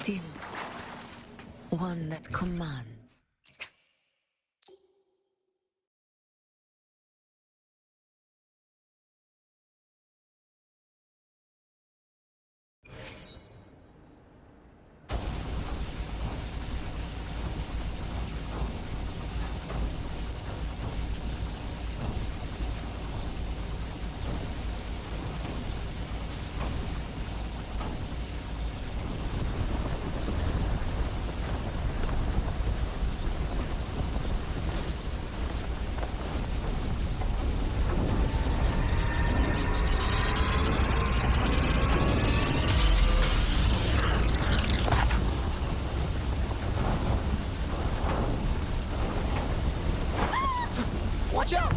still, one that commands. Watch out!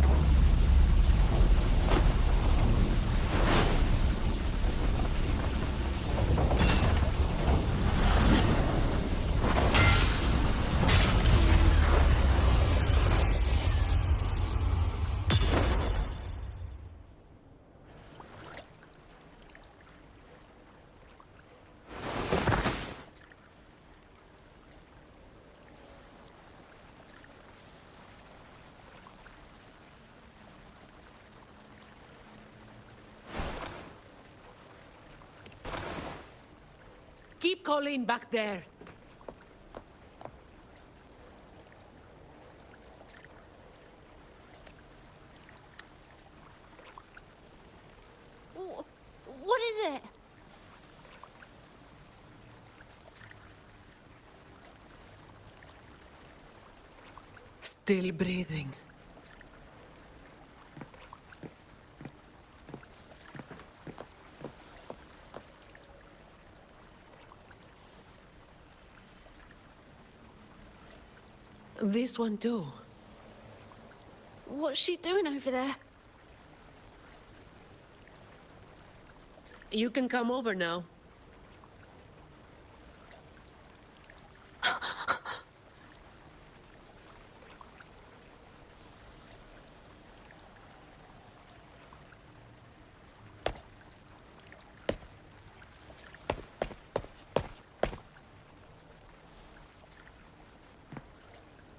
Keep Colleen back there. What is it? Still breathing. This one too. What's she doing over there? You can come over now.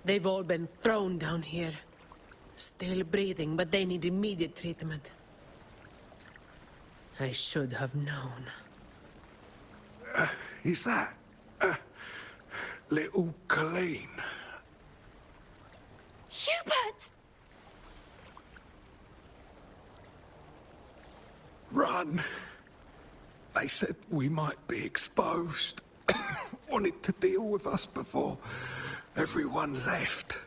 They've all been thrown down here. Still breathing, but they need immediate treatment. I should have known. Is that... little Colleen? Hubert! Run! They said we might be exposed. Wanted to deal with us before everyone left.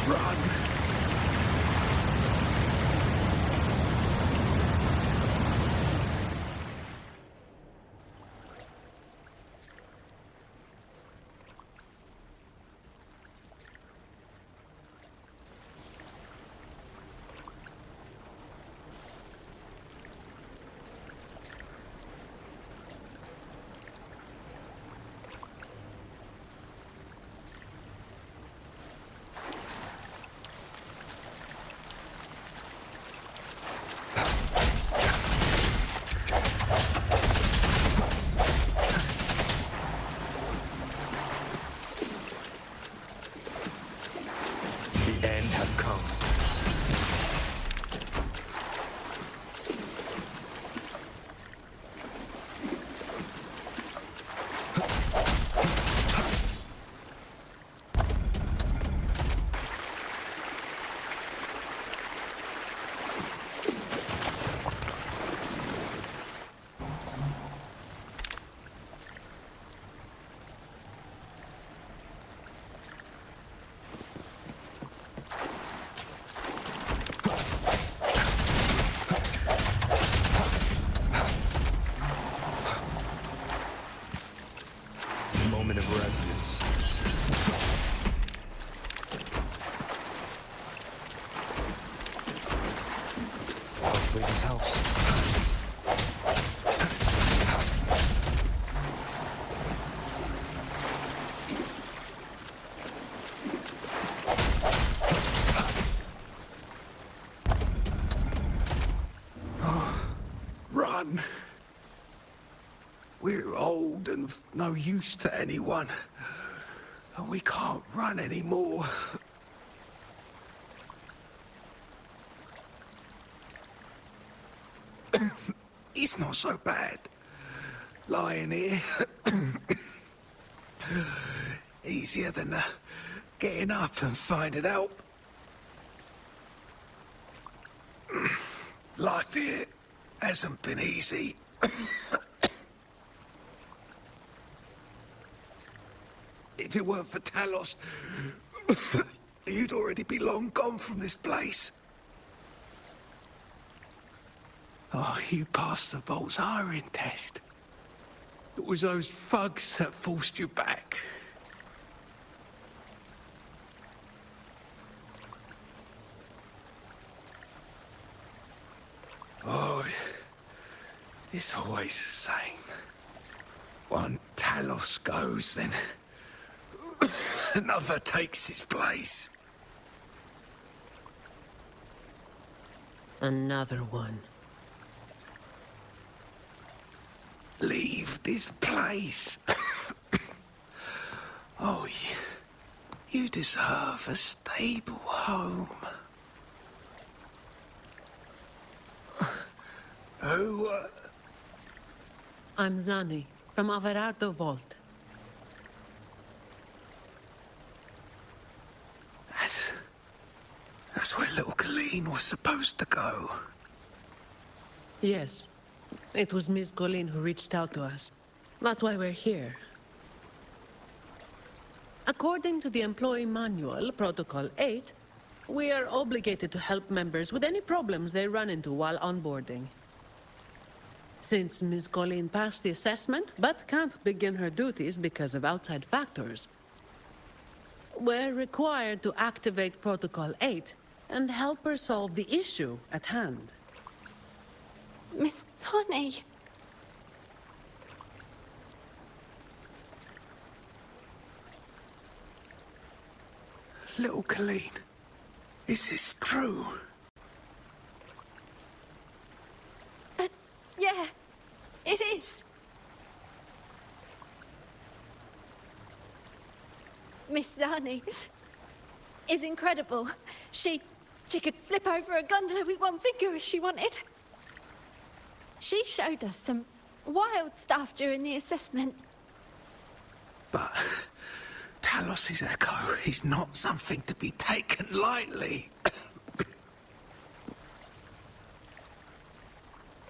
Run! The end has come. Moment of resonance. Hopefully this helps. run. We're old and of no use to anyone. And we can't run anymore. It's not so bad. Lying here. Easier than getting up and finding out. Life here hasn't been easy. If it weren't for Talos, you'd already be long gone from this place. Oh, you passed the Vault's hiring test. It was those thugs that forced you back. Oh, it's always the same. One Talos goes, then another takes his place. Another one. Leave this place. Oh, you deserve a stable home. Who, I'm Zani, from Averardo Vault. That's where little Colleen was supposed to go. Yes. It was Miss Colleen who reached out to us. That's why we're here. According to the employee manual, Protocol 8, we are obligated to help members with any problems they run into while onboarding. Since Miss Colleen passed the assessment, but can't begin her duties because of outside factors, we're required to activate Protocol 8 and help her solve the issue at hand. Miss Tony. Little Colleen, is this true? Yeah, it is. Miss Zani is incredible. She could flip over a gondola with one finger if she wanted. She showed us some wild stuff during the assessment. But Talos' echo is not something to be taken lightly.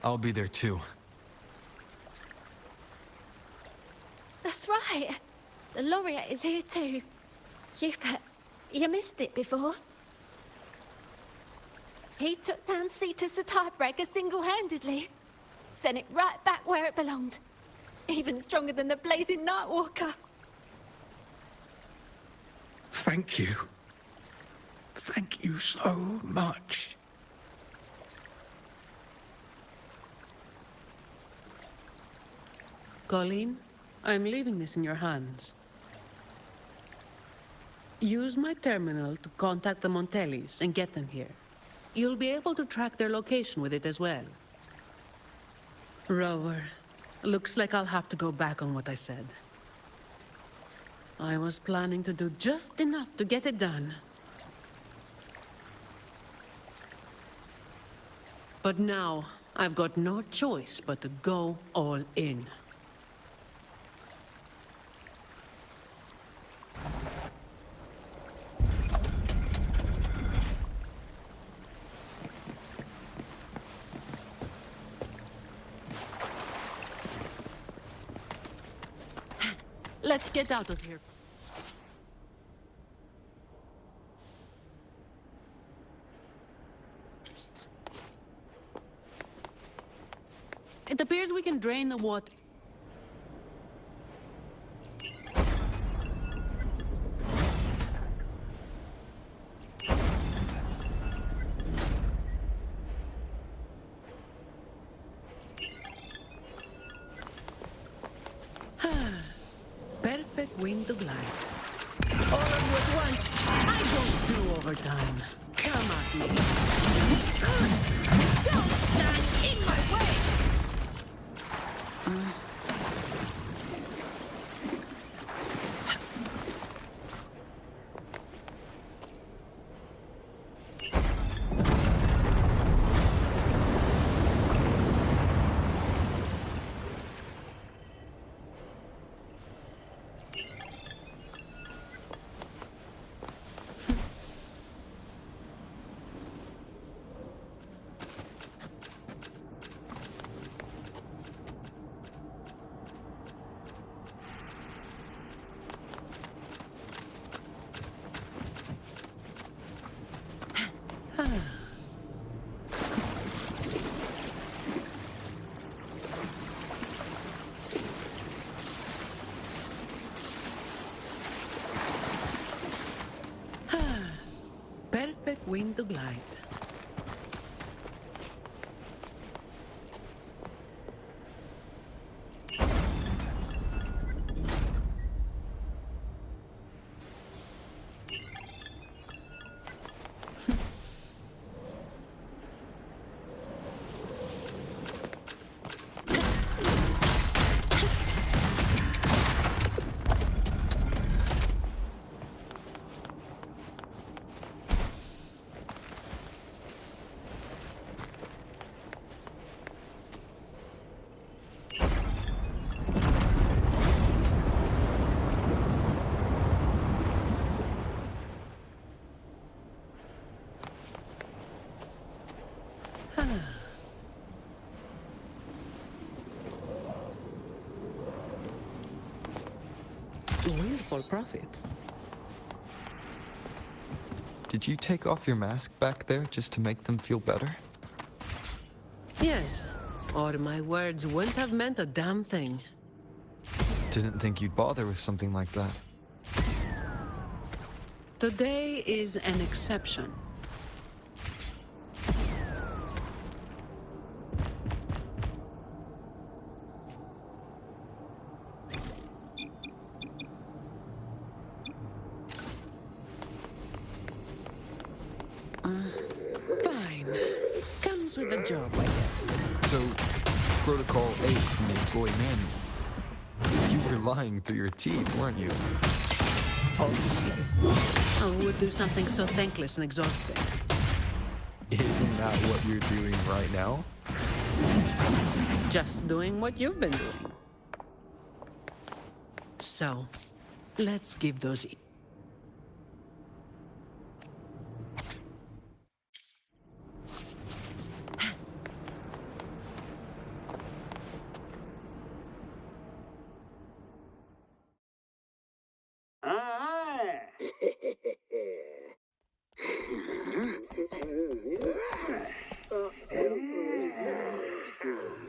I'll be there too. That's right. The laureate is here too. You missed it before. He took down Cetus the Tiebreaker single-handedly. Sent it right back where it belonged. Even stronger than the blazing Nightwalker. Thank you. Thank you so much. Colleen, I'm leaving this in your hands. Use my terminal to contact the Montellis and get them here. You'll be able to track their location with it as well. Rover, looks like I'll have to go back on what I said. I was planning to do just enough to get it done. But now, I've got no choice but to go all in. Let's get out of here. It appears we can drain the water. Perfect wing to glide. All of you at once. I don't do overtime. Come at me. Don't stand in my way! wing to glide. Wonderful profits. Did you take off your mask back there just to make them feel better? Yes, or my words wouldn't have meant a damn thing. Didn't think you'd bother with something like that. Today is an exception. Fine. Comes with the job, I guess. So, Protocol 8 from the employee manual. You were lying through your teeth, weren't you? Obviously. Who would do something so thankless and exhausting? Isn't that what you're doing right now? Just doing what you've been doing. So, let's give those...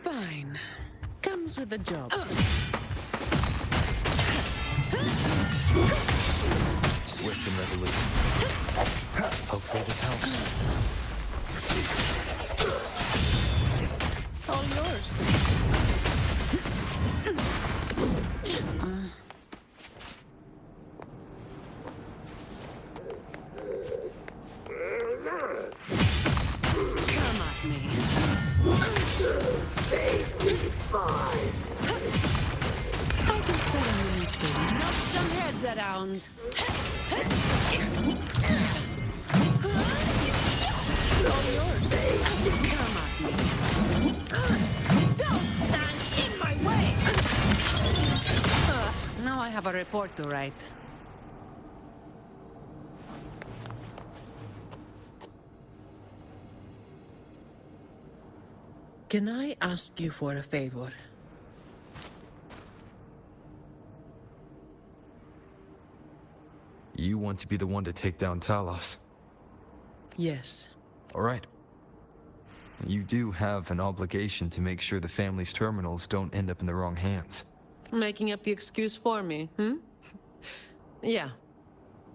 Fine. Comes with the job. Swift and resolute. Hopefully this helps. All yours. Come at me. I can stay underneath to knock some heads around. All yours. Come at me. Don't stand in my way! Now I have a report to write. Can I ask you for a favor? You want to be the one to take down Talos. Yes. All right. You do have an obligation to make sure the family's terminals don't end up in the wrong hands. Making up the excuse for me, hmm? Yeah.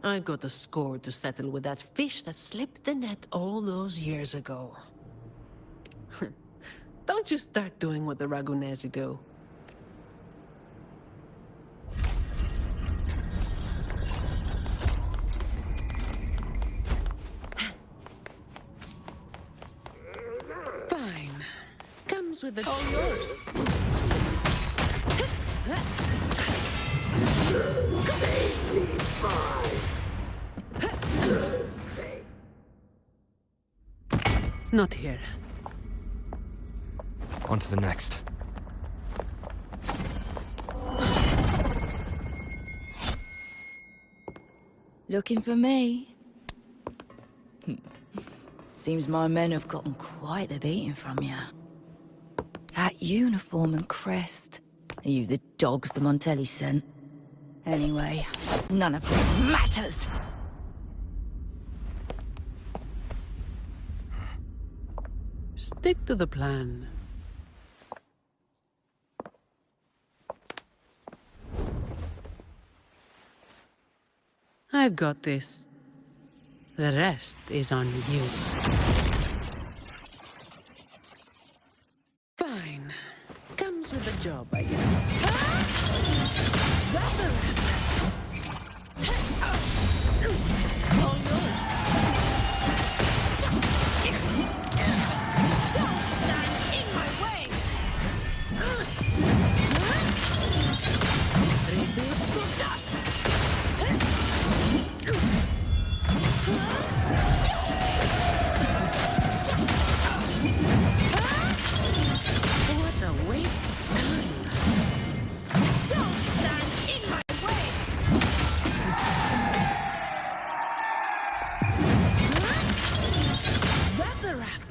I got a score to settle with that fish that slipped the net all those years ago. Don't you start doing what the Ragunesi do. Fine. Comes with the... All yours. Not here. On to the next. Looking for me? Seems my men have gotten quite the beating from you. That uniform and crest. Are you the dogs the Montelli sent? Anyway, none of it matters! Stick to the plan. I've got this. The rest is on you. Fine. Comes with the job, I guess. That's a wrap. All yours. Don't stand in my way! Reduce to dust! What a waste of time! Don't stand in my way! That's a wrap!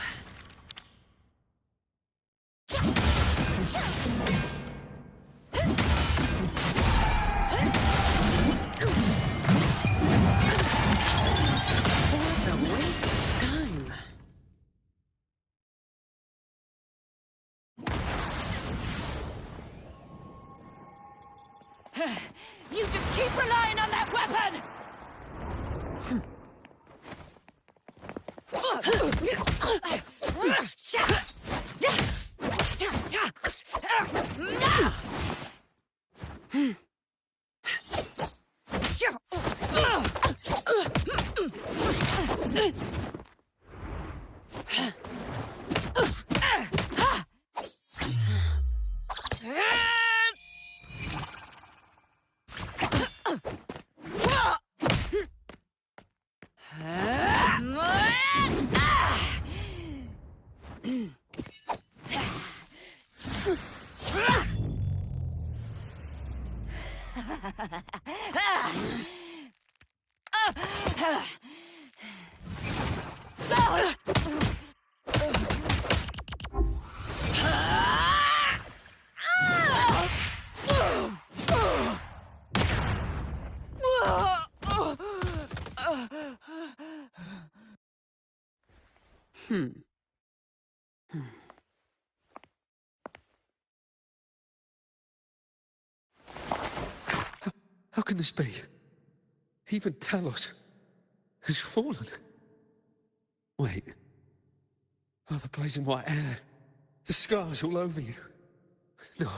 What a waste of time! You just keep relying on that weapon! How can this be? Even Talos has fallen. Wait. Oh, the blazing white hair. The scars all over you. No.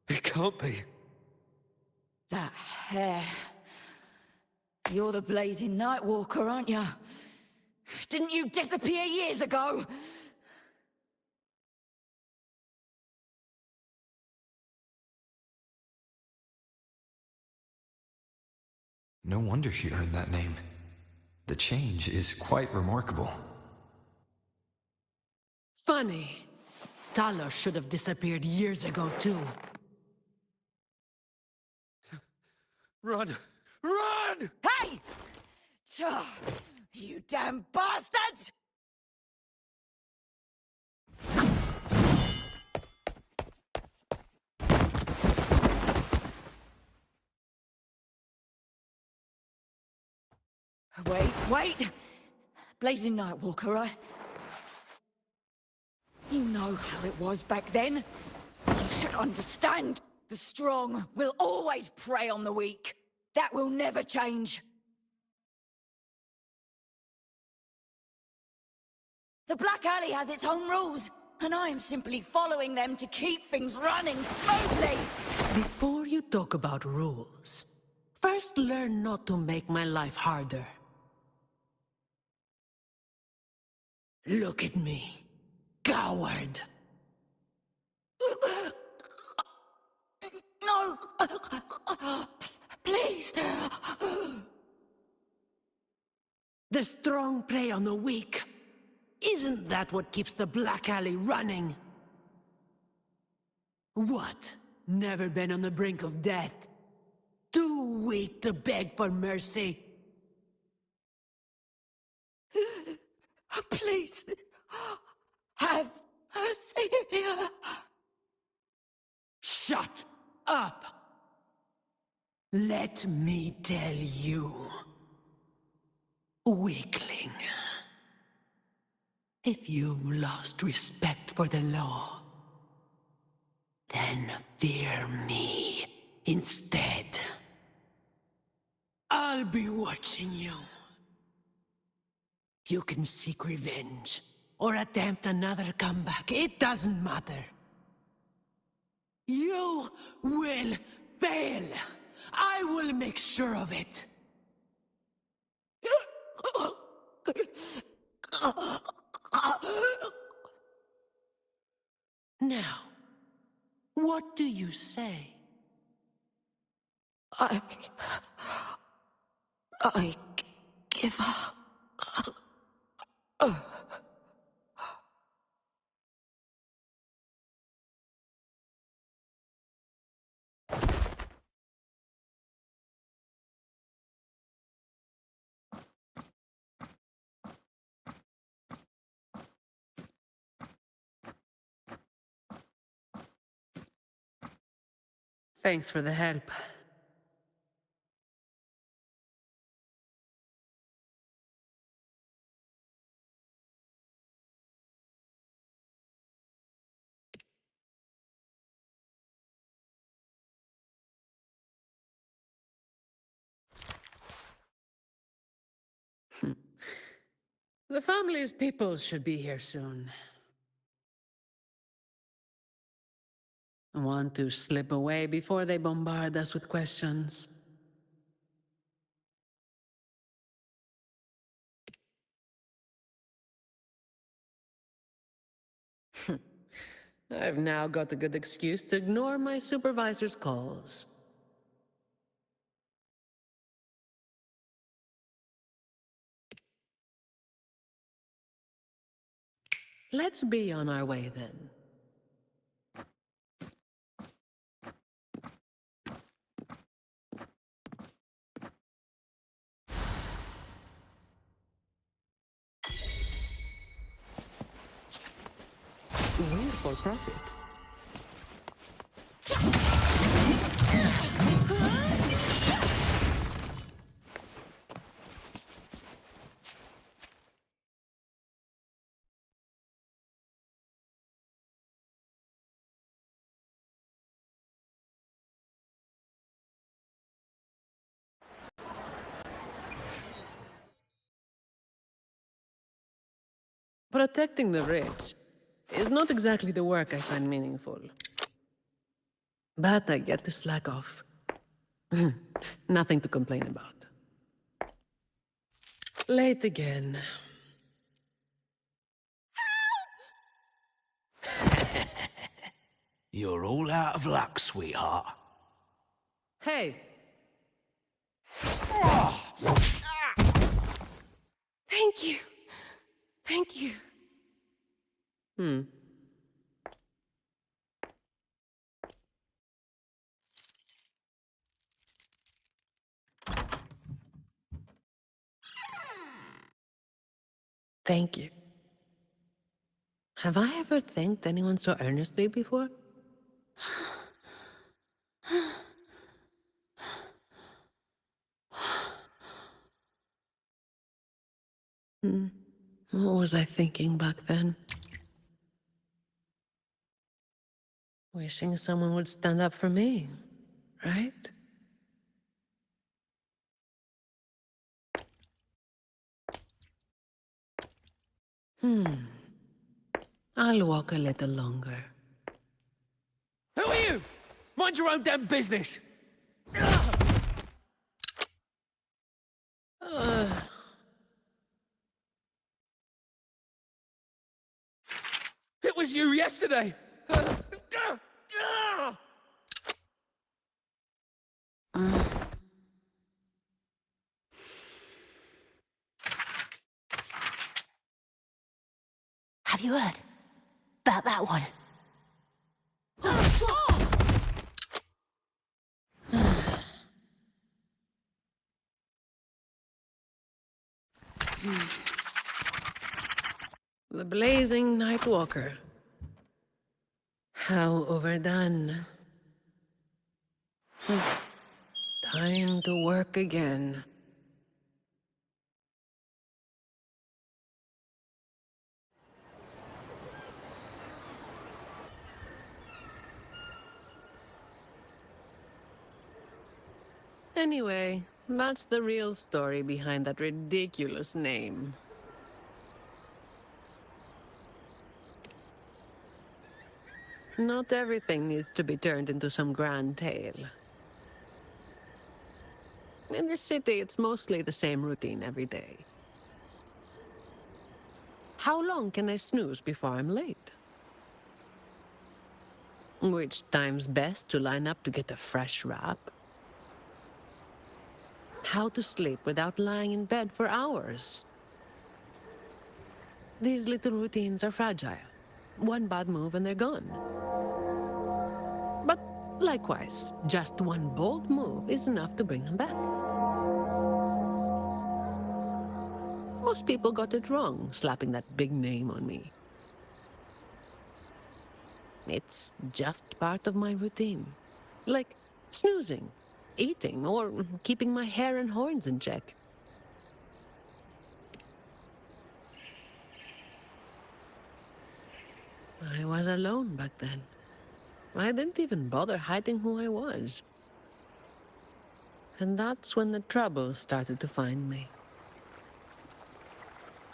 It can't be. That hair. You're the blazing Nightwalker, aren't you? Didn't you disappear years ago? No wonder she earned that name. The change is quite remarkable. Funny. Talos should have disappeared years ago, too. Run! Run! Hey! You damn bastards! Wait! Blazing Nightwalker, You know how it was back then. You should understand. The strong will always prey on the weak. That will never change. The Black Alley has its own rules, and I am simply following them to keep things running smoothly. Before you talk about rules, first learn not to make my life harder. Look at me, coward. No! Please! The strong prey on the weak. Isn't that what keeps the Black Alley running? What? Never been on the brink of death? Too weak to beg for mercy? Please! Have mercy! Shut up! Let me tell you, weakling. If you've lost respect for the law, then fear me instead. I'll be watching you. You can seek revenge, or attempt another comeback. It doesn't matter. You will fail. I will make sure of it. Now, what do you say? I give up. Thanks for the help. The family's people should be here soon. I want to slip away before they bombard us with questions. I've now got a good excuse to ignore my supervisor's calls. Let's be on our way then. Wait for profits. Protecting the rich is not exactly the work I find meaningful. But I get to slack off. Nothing to complain about. Late again. You're all out of luck, sweetheart. Hey! Thank you. Thank you. Thank you. Have I ever thanked anyone so earnestly before? What was I thinking back then? Wishing someone would stand up for me, right? I'll walk a little longer. Who are you? Mind your own damn business. It was you yesterday. Have you heard about that one? The blazing night walker. How overdone. Time to work again. Anyway, that's the real story behind that ridiculous name. Not everything needs to be turned into some grand tale. In this city, it's mostly the same routine every day. How long can I snooze before I'm late? Which time's best to line up to get a fresh wrap? How to sleep without lying in bed for hours? These little routines are fragile. One bad move and they're gone. But likewise, just one bold move is enough to bring them back. Most people got it wrong, slapping that big name on me. It's just part of my routine. Like snoozing, eating, or keeping my hair and horns in check. I was alone back then. I didn't even bother hiding who I was. And that's when the trouble started to find me.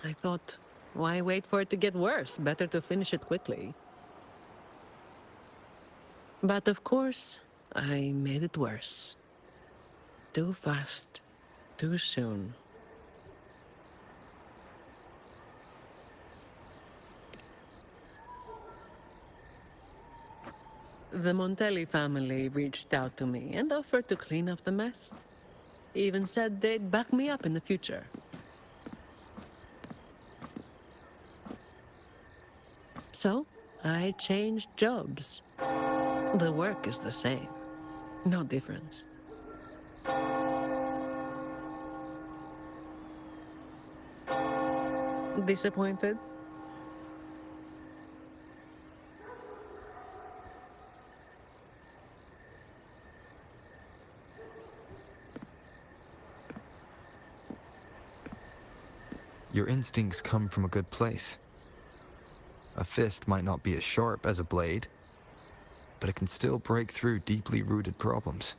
I thought, why wait for it to get worse? Better to finish it quickly. But of course, I made it worse. Too fast, too soon. The Montelli family reached out to me and offered to clean up the mess. Even said they'd back me up in the future. So, I changed jobs. The work is the same. No difference. Disappointed? Your instincts come from a good place. A fist might not be as sharp as a blade, but it can still break through deeply rooted problems.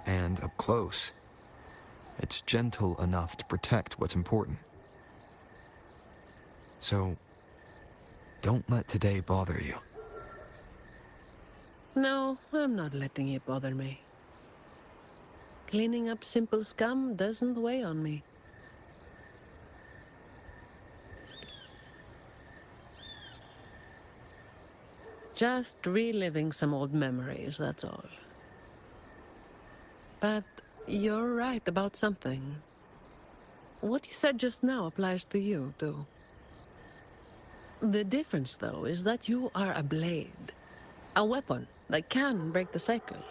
And up close, it's gentle enough to protect what's important. So, don't let today bother you. No, I'm not letting it bother me. Cleaning up simple scum doesn't weigh on me. Just reliving some old memories, that's all. But you're right about something. What you said just now applies to you, too. The difference, though, is that you are a blade. A weapon that can break the cycle.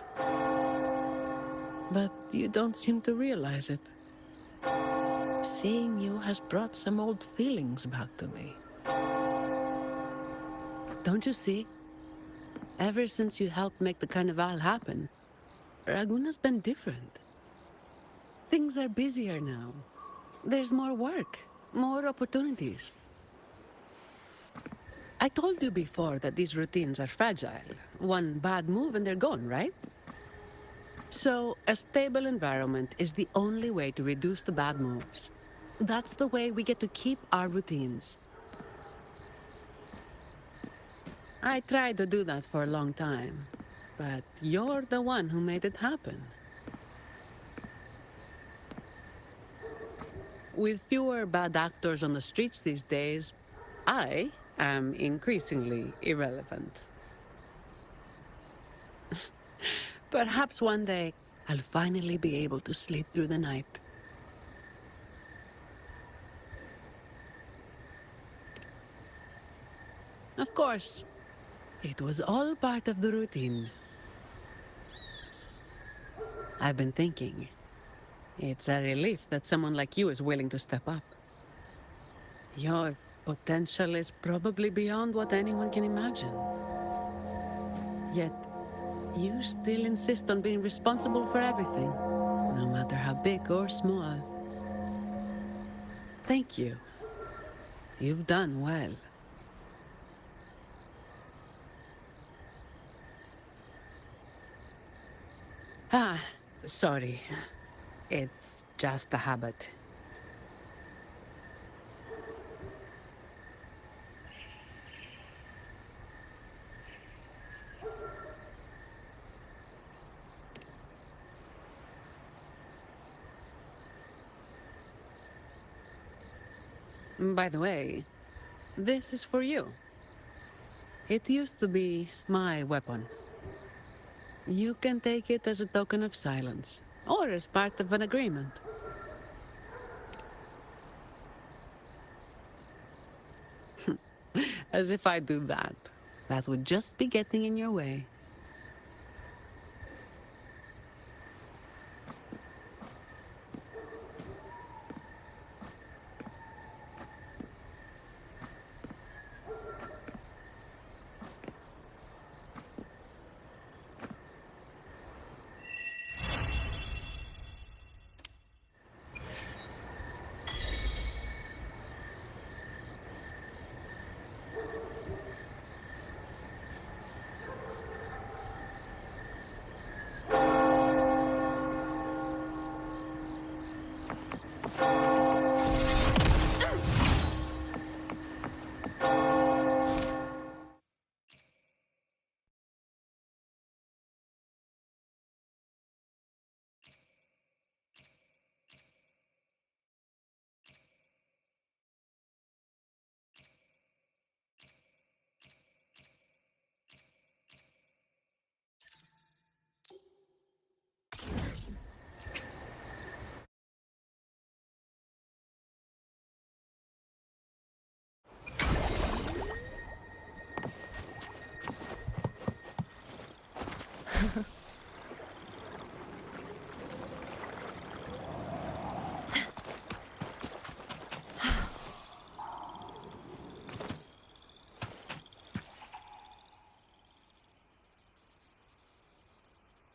But you don't seem to realize it. Seeing you has brought some old feelings back to me. Don't you see? Ever since you helped make the carnival happen, Raguna's been different. Things are busier now. There's more work, more opportunities. I told you before that these routines are fragile. One bad move and they're gone, right? So, a stable environment is the only way to reduce the bad moves. That's the way we get to keep our routines. I tried to do that for a long time, but you're the one who made it happen. With fewer bad actors on the streets these days, I am increasingly irrelevant. Perhaps one day, I'll finally be able to sleep through the night. Of course, it was all part of the routine. I've been thinking, it's a relief that someone like you is willing to step up. Your potential is probably beyond what anyone can imagine. Yet, you still insist on being responsible for everything, no matter how big or small. Thank you. You've done well. Ah, sorry. It's just a habit. By the way, this is for you. It used to be my weapon. You can take it as a token of silence, or as part of an agreement. As if I do that. That would just be getting in your way.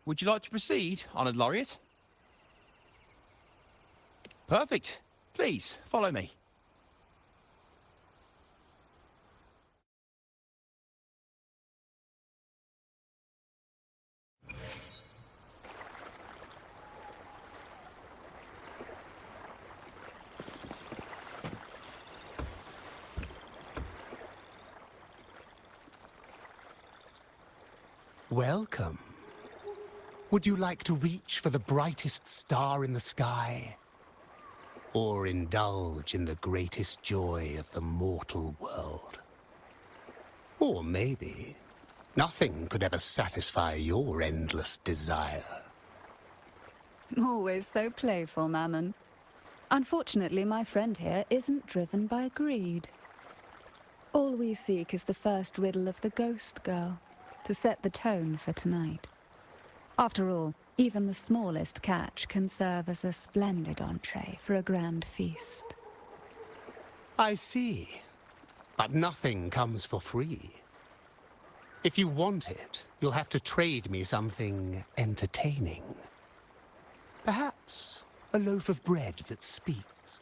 Would you like to proceed, Honoured Laureate? Perfect. Please, follow me. Welcome. Would you like to reach for the brightest star in the sky? Or indulge in the greatest joy of the mortal world? Or maybe nothing could ever satisfy your endless desire. Always so playful, Mammon. Unfortunately, my friend here isn't driven by greed. All we seek is the first riddle of the ghost girl, to set the tone for tonight. After all, even the smallest catch can serve as a splendid entree for a grand feast. I see. But nothing comes for free. If you want it, you'll have to trade me something entertaining. Perhaps a loaf of bread that speaks.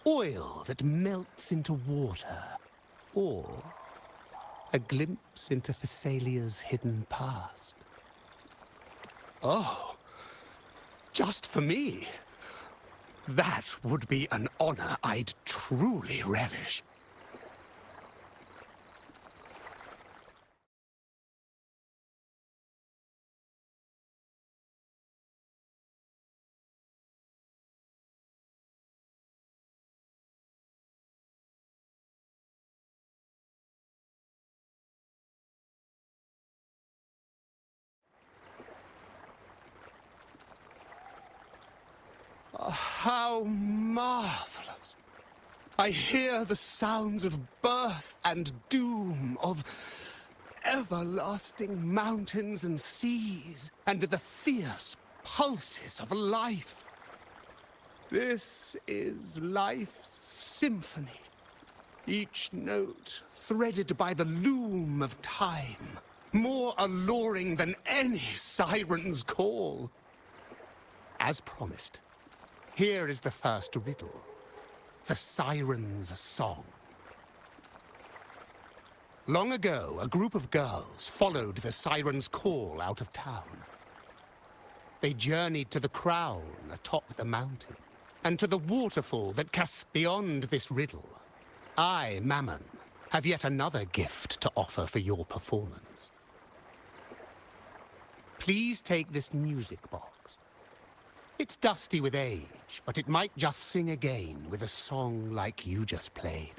Oil that melts into water. Or a glimpse into Thessalia's hidden past. Oh, just for me? That would be an honor I'd truly relish. How marvelous! I hear the sounds of birth and doom, of everlasting mountains and seas, and the fierce pulses of life. This is life's symphony, each note threaded by the loom of time, more alluring than any siren's call. As promised, here is the first riddle, the siren's song. Long ago, a group of girls followed the siren's call out of town. They journeyed to the crown atop the mountain, and to the waterfall that casts beyond this riddle. I, Mammon, have yet another gift to offer for your performance. Please take this music box. It's dusty with age, but it might just sing again with a song like you just played.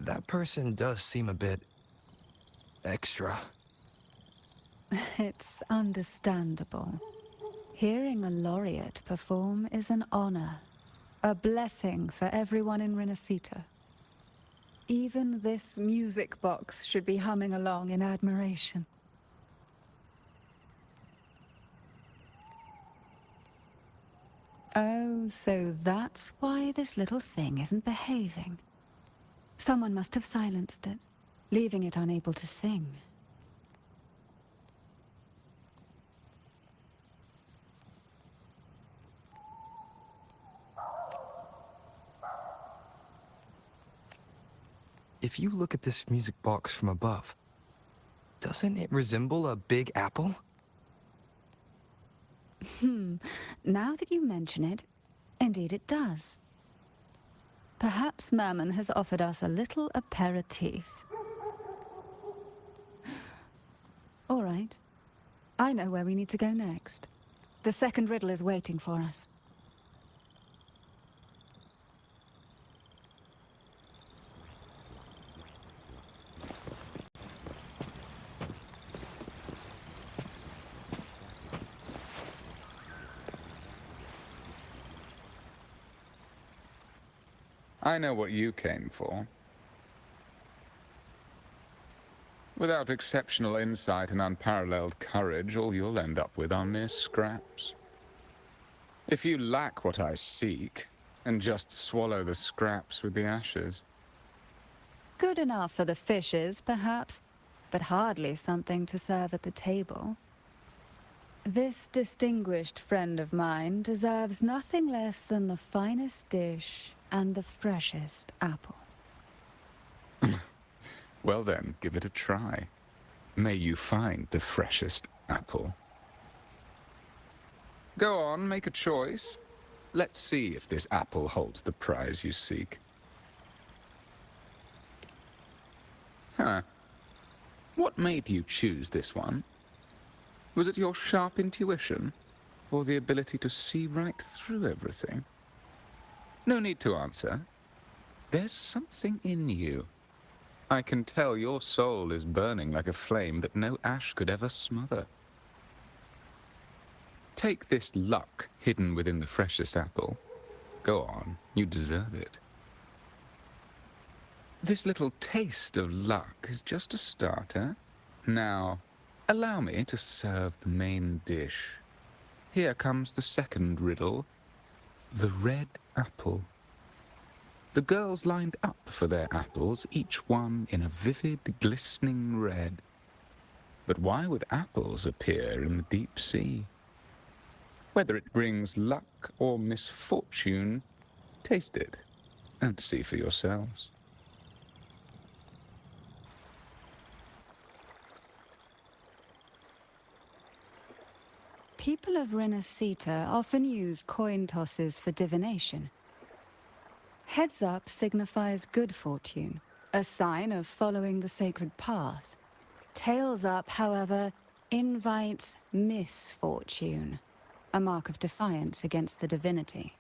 That person does seem a bit extra. It's understandable. Hearing a laureate perform is an honor, a blessing for everyone in Resonators. Even this music box should be humming along in admiration. Oh, so that's why this little thing isn't behaving. Someone must have silenced it, leaving it unable to sing. If you look at this music box from above, doesn't it resemble a big apple? Now that you mention it, indeed it does. Perhaps Mammon has offered us a little aperitif. All right. I know where we need to go next. The second riddle is waiting for us. I know what you came for. Without exceptional insight and unparalleled courage, all you'll end up with are mere scraps. If you lack what I seek, and just swallow the scraps with the ashes. Good enough for the fishes, perhaps, but hardly something to serve at the table. This distinguished friend of mine deserves nothing less than the finest dish and the freshest apple. Well then, give it a try. May you find the freshest apple. Go on, make a choice. Let's see if this apple holds the prize you seek. Huh. What made you choose this one? Was it your sharp intuition, or the ability to see right through everything? No need to answer. There's something in you. I can tell your soul is burning like a flame that no ash could ever smother. Take this luck hidden within the freshest apple. Go on, you deserve it. This little taste of luck is just a starter. Now, allow me to serve the main dish. Here comes the second riddle. The red apple. The girls lined up for their apples, each one in a vivid, glistening red. But why would apples appear in the deep sea? Whether it brings luck or misfortune, taste it and see for yourselves. People of Resonators often use coin tosses for divination. Heads up signifies good fortune, a sign of following the sacred path. Tails up, however, invites misfortune, a mark of defiance against the divinity.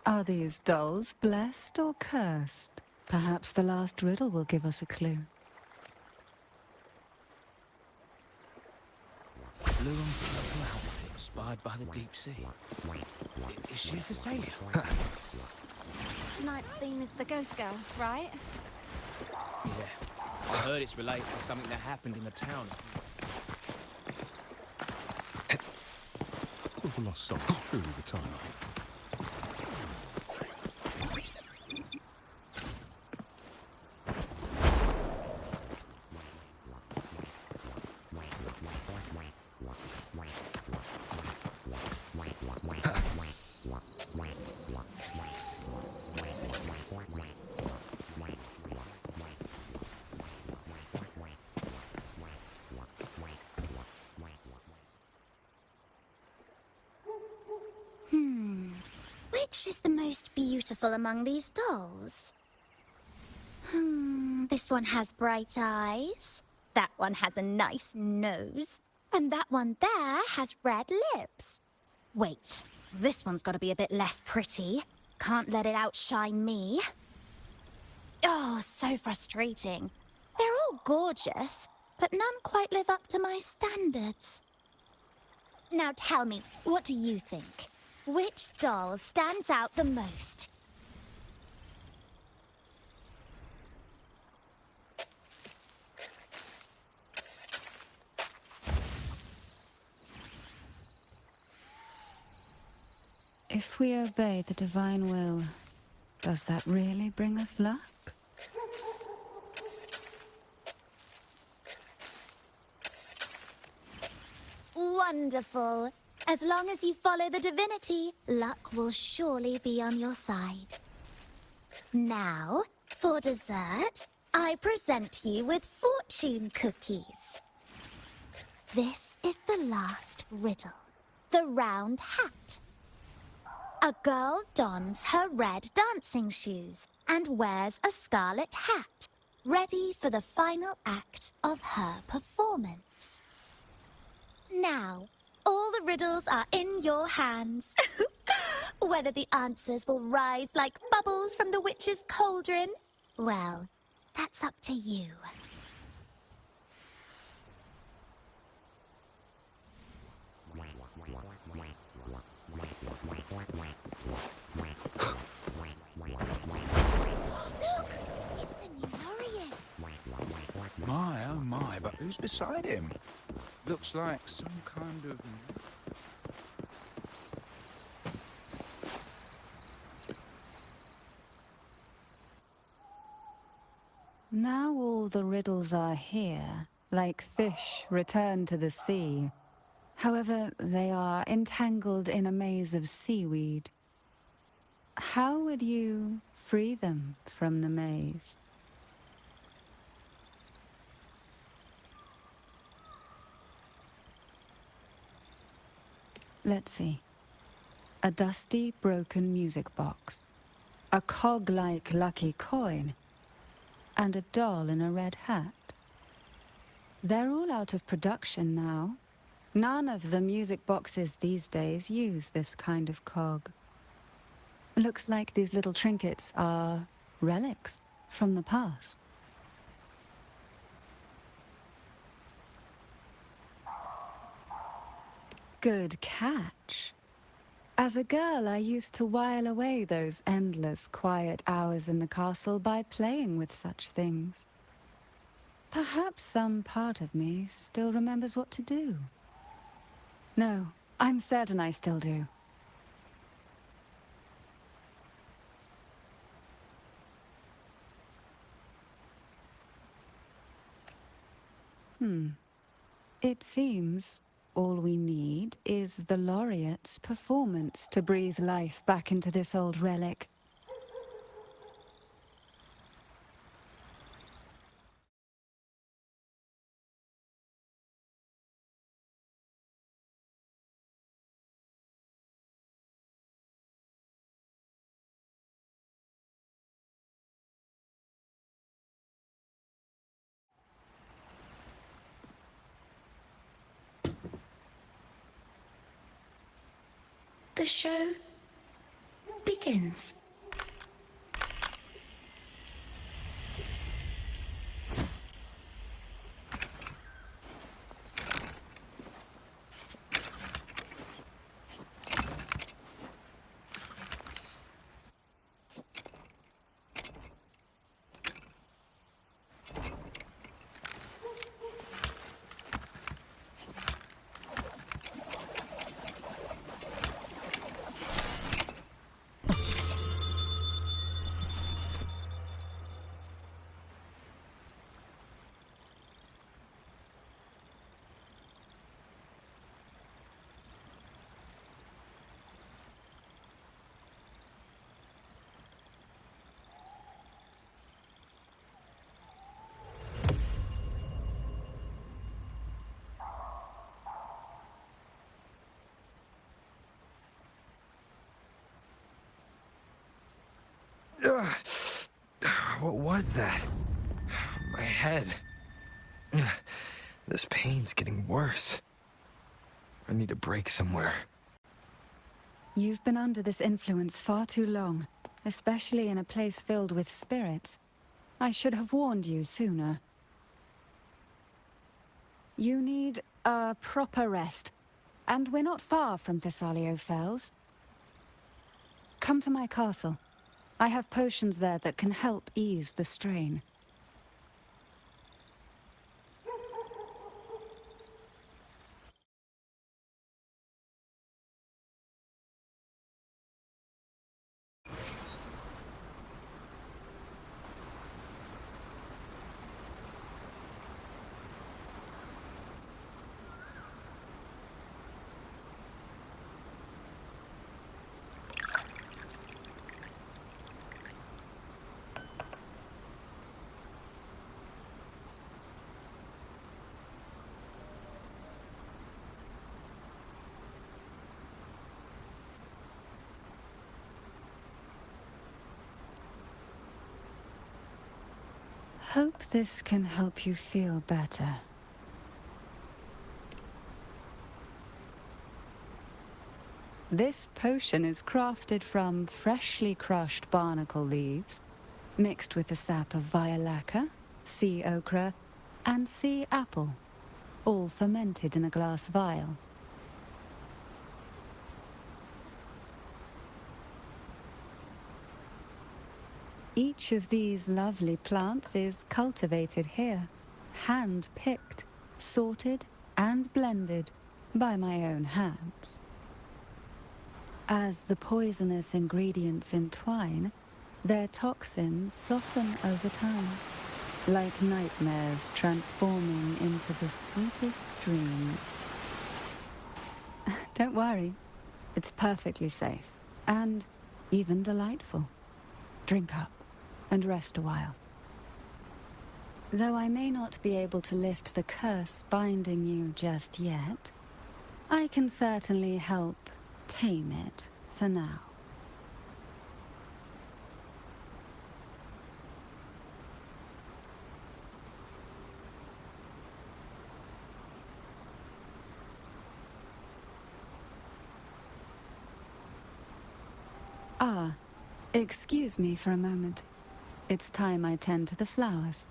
Are these dolls blessed or cursed? Perhaps the last riddle will give us a clue. Blue and purple outfit inspired by the deep sea. Is she a Thessalia? Tonight's theme is the ghost girl, right? Yeah. I heard it's related to something that happened in the town. Of the lost soul, truly the time. Which is the most beautiful among these dolls? This one has bright eyes. That one has a nice nose. And that one there has red lips. Wait, this one's got to be a bit less pretty. Can't let it outshine me. Oh, so frustrating. They're all gorgeous, but none quite live up to my standards. Now tell me, what do you think? Which doll stands out the most? If we obey the divine will, does that really bring us luck? Wonderful. As long as you follow the divinity, luck will surely be on your side. Now, for dessert, I present you with fortune cookies. This is the last riddle. The round hat. A girl dons her red dancing shoes and wears a scarlet hat, ready for the final act of her performance. Now, all the riddles are in your hands. Whether the answers will rise like bubbles from the witch's cauldron, well, that's up to you. Look! It's the new Laureate! My, oh my, but who's beside him? Looks like some kind of... Now all the riddles are here, like fish returned to the sea. However, they are entangled in a maze of seaweed. How would you free them from the maze? Let's see. A dusty, broken music box. A cog-like lucky coin. And a doll in a red hat. They're all out of production now. None of the music boxes these days use this kind of cog. Looks like these little trinkets are relics from the past. Good catch. As a girl, I used to while away those endless, quiet hours in the castle by playing with such things. Perhaps some part of me still remembers what to do. No, I'm certain I still do. It seems all we need is the Laureate's performance to breathe life back into this old relic. The show begins. What was that? My head. This pain's getting worse. I need a break somewhere. You've been under this influence far too long, especially in a place filled with spirits. I should have warned you sooner. You need a proper rest, and we're not far from Thessalio Fells. Come to my castle. I have potions there that can help ease the strain. Hope this can help you feel better. This potion is crafted from freshly crushed barnacle leaves, mixed with the sap of violaca, sea ochre, and sea apple, all fermented in a glass vial. Each of these lovely plants is cultivated here, hand-picked, sorted, and blended by my own hands. As the poisonous ingredients entwine, their toxins soften over time, like nightmares transforming into the sweetest dreams. Don't worry, it's perfectly safe, and even delightful. Drink up and rest a while. Though I may not be able to lift the curse binding you just yet, I can certainly help tame it for now. Ah, excuse me for a moment. It's time I tend to the flowers.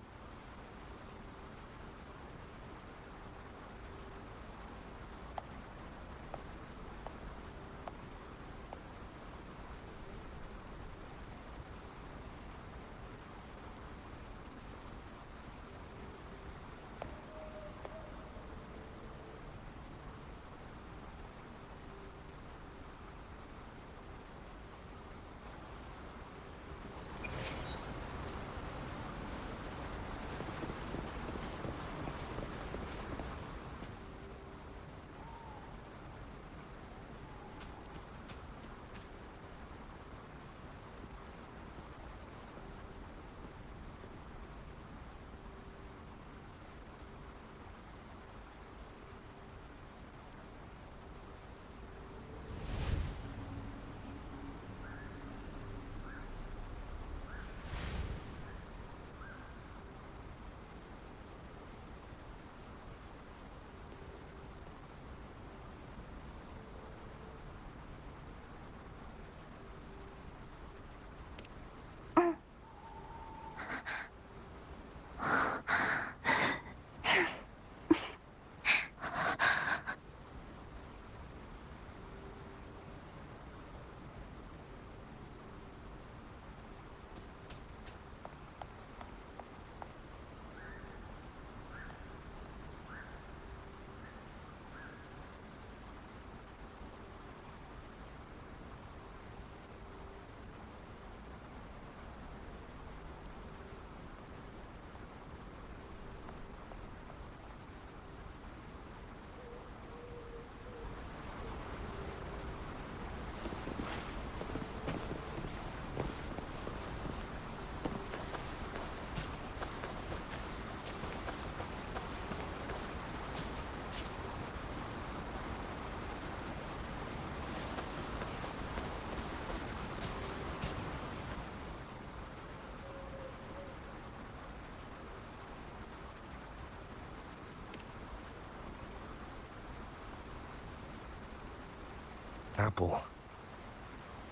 Apple.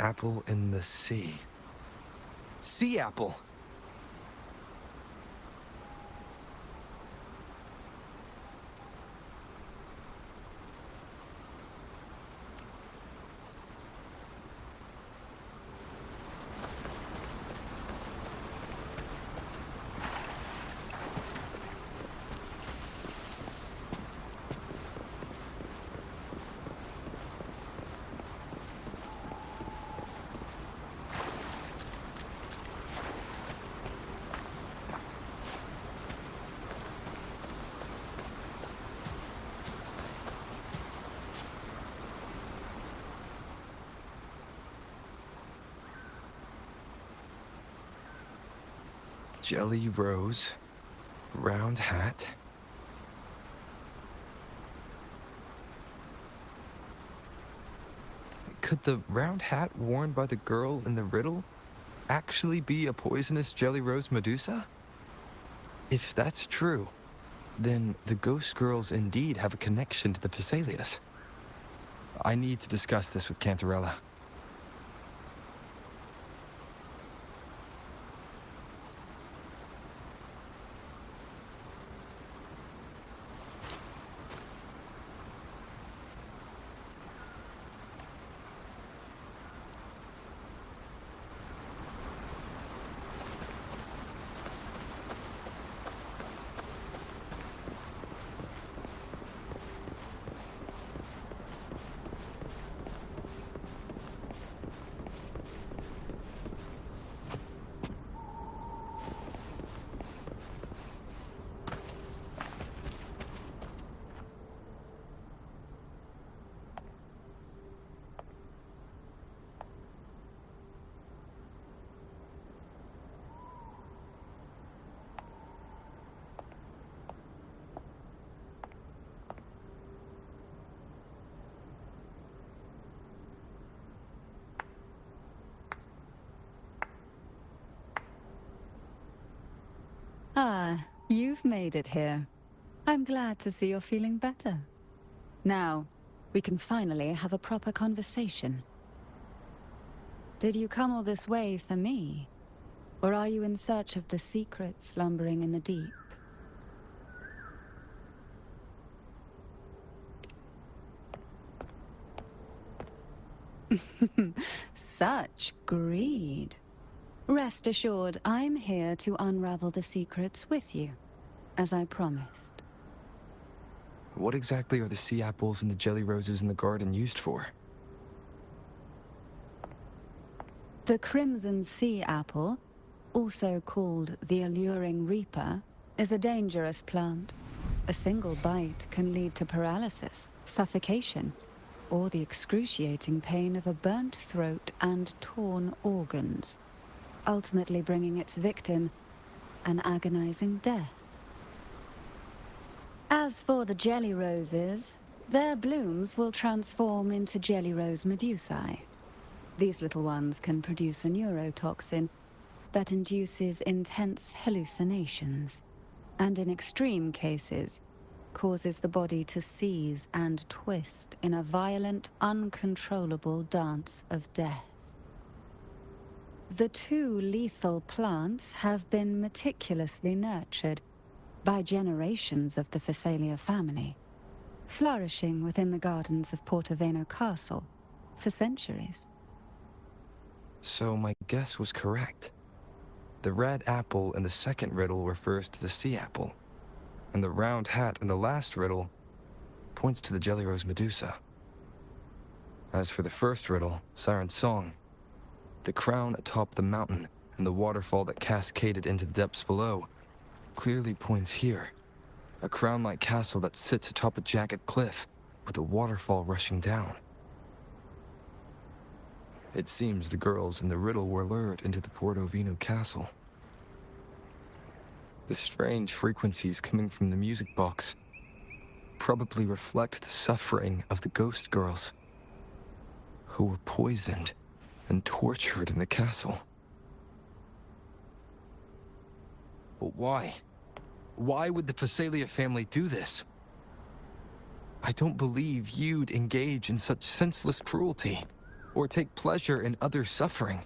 Apple in the sea. Sea apple! Jelly rose, round hat. Could the round hat worn by the girl in the riddle actually be a poisonous jelly rose Medusa? If that's true, then the ghost girls indeed have a connection to the Phasalias. I need to discuss this with Cantarella. Ah, you've made it here. I'm glad to see you're feeling better. Now, we can finally have a proper conversation. Did you come all this way for me? Or are you in search of the secret slumbering in the deep? Such greed. Rest assured, I'm here to unravel the secrets with you, as I promised. What exactly are the sea apples and the jelly roses in the garden used for? The crimson sea apple, also called the alluring reaper, is a dangerous plant. A single bite can lead to paralysis, suffocation, or the excruciating pain of a burnt throat and torn organs, ultimately bringing its victim an agonizing death. As for the jelly roses, their blooms will transform into jelly rose medusae. These little ones can produce a neurotoxin that induces intense hallucinations, and in extreme cases, causes the body to seize and twist in a violent, uncontrollable dance of death. The two lethal plants have been meticulously nurtured by generations of the Phasalia family, flourishing within the gardens of Portoveno Castle for centuries. So my guess was correct. The red apple in the second riddle refers to the sea apple, and the round hat in the last riddle points to the jelly rose Medusa. As for the first riddle, Siren's Song, the crown atop the mountain and the waterfall that cascaded into the depths below clearly points here. A crown-like castle that sits atop a jagged cliff with a waterfall rushing down. It seems the girls in the riddle were lured into the Portovino castle. The strange frequencies coming from the music box probably reflect the suffering of the ghost girls who were poisoned and tortured in the castle. But why? Why would the Phasalia family do this? I don't believe you'd engage in such senseless cruelty, or take pleasure in others' suffering.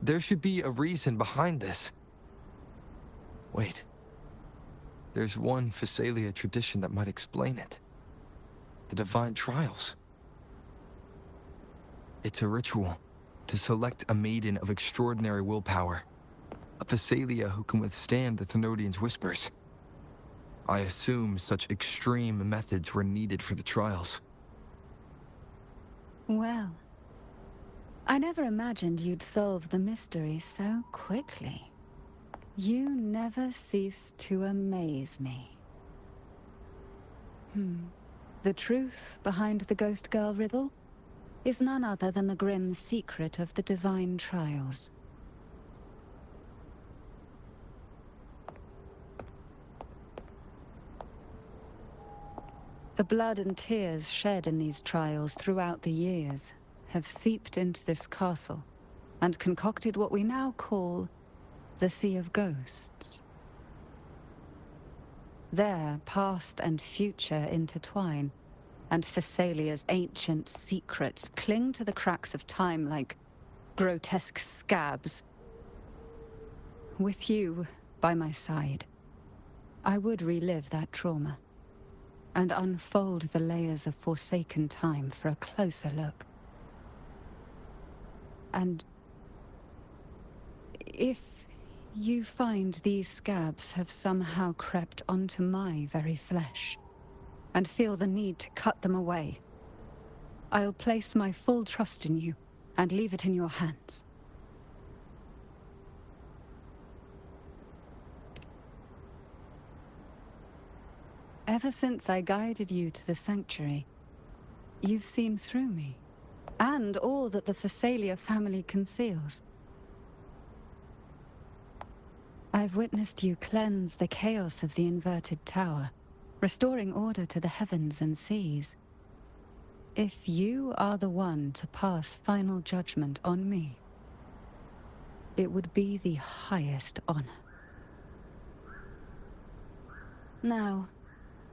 There should be a reason behind this. Wait. There's one Phasalia tradition that might explain it. The Divine Trials. It's a ritual to select a maiden of extraordinary willpower. A Phasalia who can withstand the Thenodians' whispers. I assume such extreme methods were needed for the trials. Well, I never imagined you'd solve the mystery so quickly. You never cease to amaze me. The truth behind the Ghost Girl riddle is none other than the grim secret of the Divine Trials. The blood and tears shed in these trials throughout the years have seeped into this castle and concocted what we now call the Sea of Ghosts. There, past and future intertwine, and Phasalia's ancient secrets cling to the cracks of time like grotesque scabs. With you by my side, I would relive that trauma and unfold the layers of forsaken time for a closer look. And if you find these scabs have somehow crept onto my very flesh, and feel the need to cut them away, I'll place my full trust in you and leave it in your hands. Ever since I guided you to the sanctuary, you've seen through me, and all that the Phasalia family conceals. I've witnessed you cleanse the chaos of the inverted tower, restoring order to the heavens and seas. If you are the one to pass final judgment on me, it would be the highest honor. Now,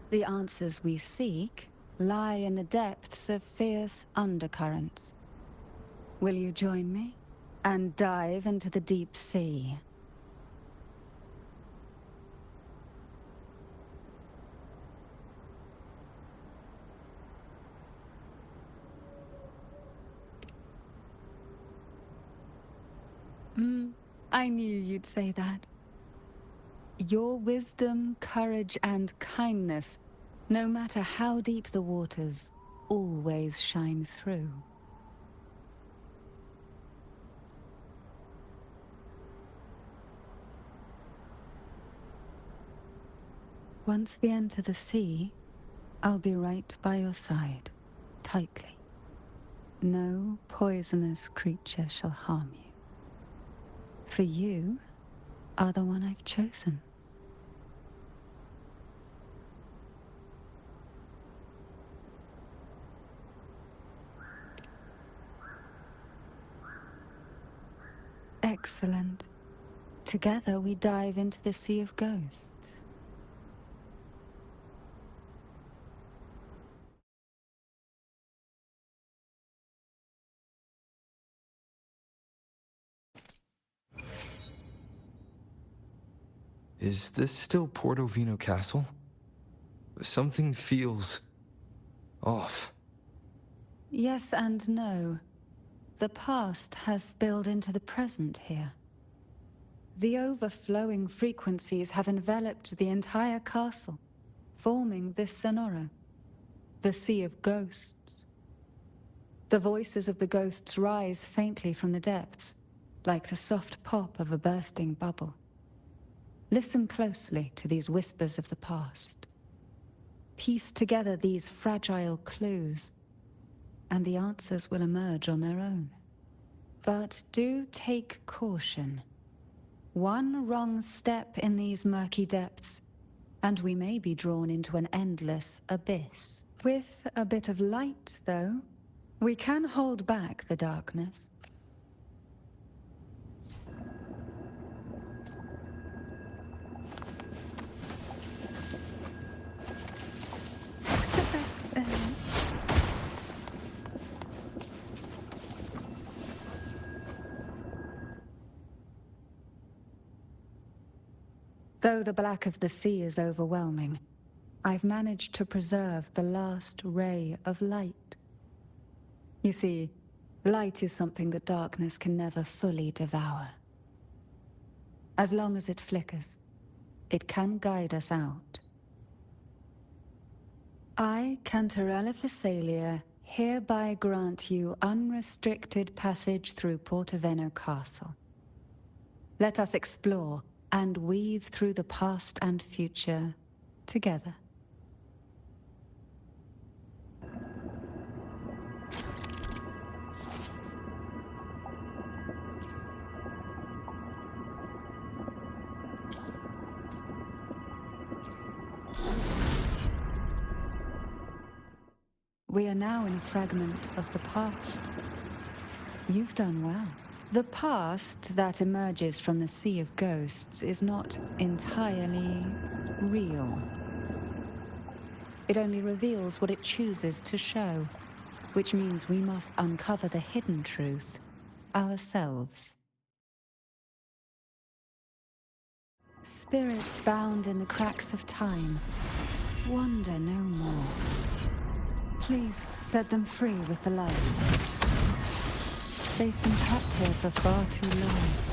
the answers we seek lie in the depths of fierce undercurrents. Will you join me and dive into the deep sea? I knew you'd say that. Your wisdom, courage, and kindness, no matter how deep the waters, always shine through. Once we enter the sea, I'll be right by your side, tightly. No poisonous creature shall harm you. For you are the one I've chosen. Excellent. Together we dive into the Sea of Ghosts. Is this still Portovino Castle? Something feels off. Yes and no. The past has spilled into the present here. The overflowing frequencies have enveloped the entire castle, forming this sonoro, the Sea of Ghosts. The voices of the ghosts rise faintly from the depths, like the soft pop of a bursting bubble. Listen closely to these whispers of the past. Piece together these fragile clues, and the answers will emerge on their own. But do take caution. One wrong step in these murky depths, and we may be drawn into an endless abyss. With a bit of light, though, we can hold back the darkness. Though the black of the sea is overwhelming, I've managed to preserve the last ray of light. You see, light is something that darkness can never fully devour. As long as it flickers, it can guide us out. I, Cantarella Thessalia, hereby grant you unrestricted passage through Portoveno Castle. Let us explore and weave through the past and future together. We are now in a fragment of the past. You've done well. The past that emerges from the Sea of Ghosts is not entirely real. It only reveals what it chooses to show, which means we must uncover the hidden truth ourselves. Spirits bound in the cracks of time wander no more. Please set them free with the light. They've been trapped here for far too long.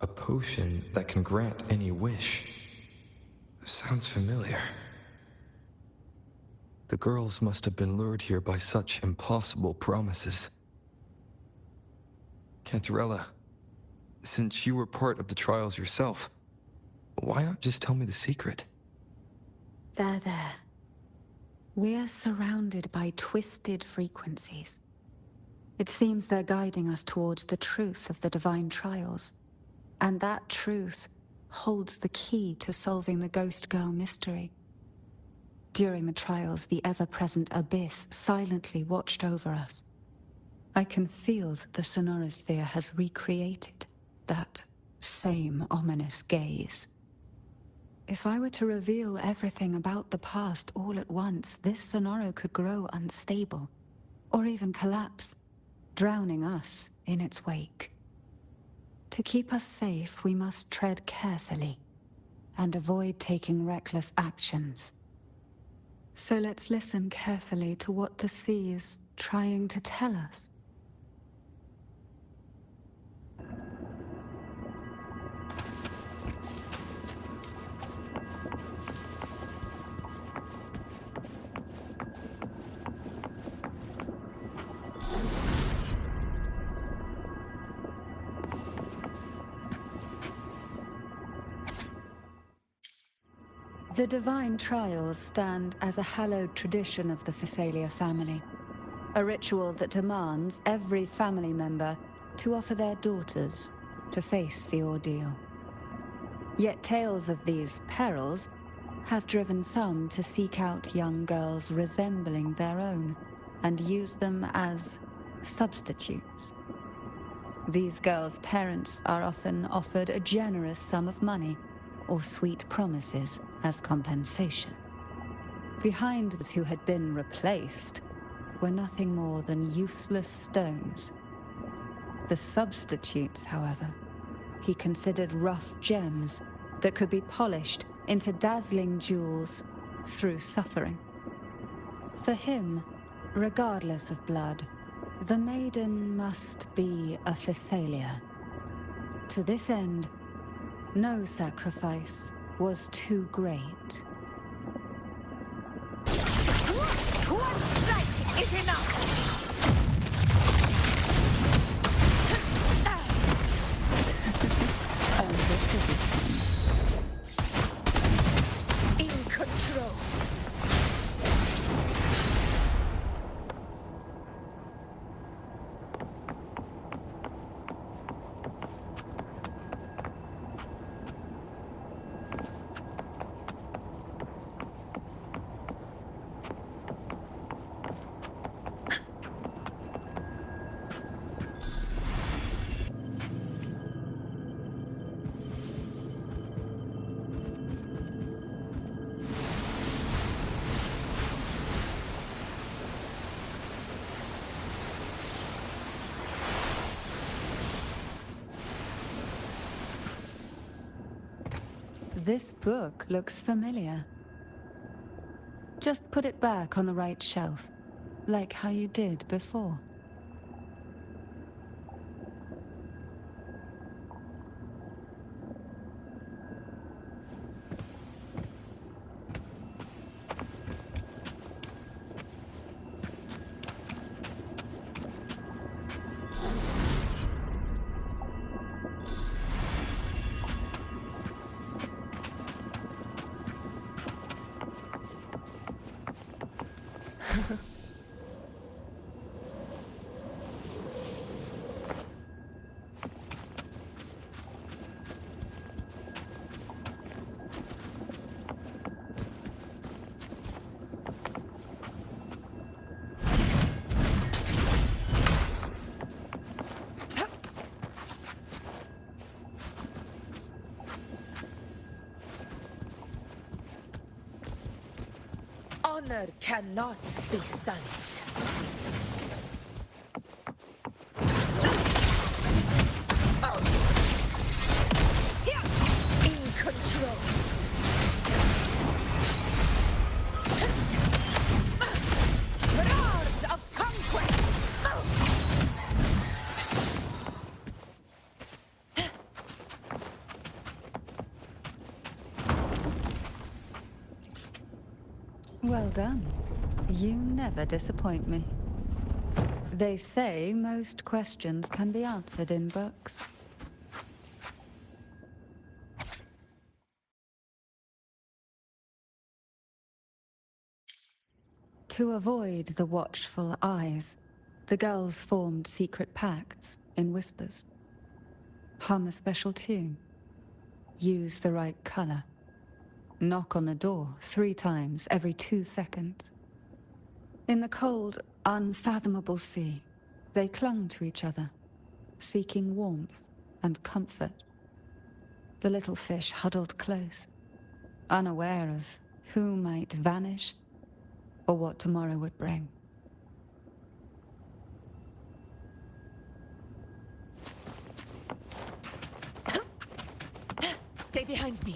A potion that can grant any wish. Sounds familiar. The girls must have been lured here by such impossible promises. Cantarella, since you were part of the trials yourself, why not just tell me the secret? There. We're surrounded by twisted frequencies. It seems they're guiding us towards the truth of the divine trials. And that truth holds the key to solving the Ghost Girl mystery. During the trials, the ever-present abyss silently watched over us. I can feel that the sonorosphere has recreated that same ominous gaze. If I were to reveal everything about the past all at once, this sonoro could grow unstable, or even collapse, drowning us in its wake. To keep us safe, we must tread carefully and avoid taking reckless actions. So let's listen carefully to what the sea is trying to tell us. The divine trials stand as a hallowed tradition of the Thessalia family, a ritual that demands every family member to offer their daughters to face the ordeal. Yet tales of these perils have driven some to seek out young girls resembling their own and use them as substitutes. These girls' parents are often offered a generous sum of money or sweet promises as compensation. Behind those who had been replaced were nothing more than useless stones. The substitutes, however, he considered rough gems that could be polished into dazzling jewels through suffering. For him, Regardless of blood, the maiden must be a Thessalia. To this end, no sacrifice was too great. One strike is enough! Oh, this will be fun. In control. This book looks familiar. Just put it back on the right shelf, like how you did before. Honor cannot be sullied. In control. Roars of conquest. Well done. You never disappoint me. They say most questions can be answered in books. To avoid the watchful eyes, the girls formed secret pacts in whispers. Hum a special tune. Use the right color. Knock on the door 3 times every 2 seconds. In the cold, unfathomable sea, they clung to each other, seeking warmth and comfort. The little fish huddled close, unaware of who might vanish or what tomorrow would bring. Stay behind me.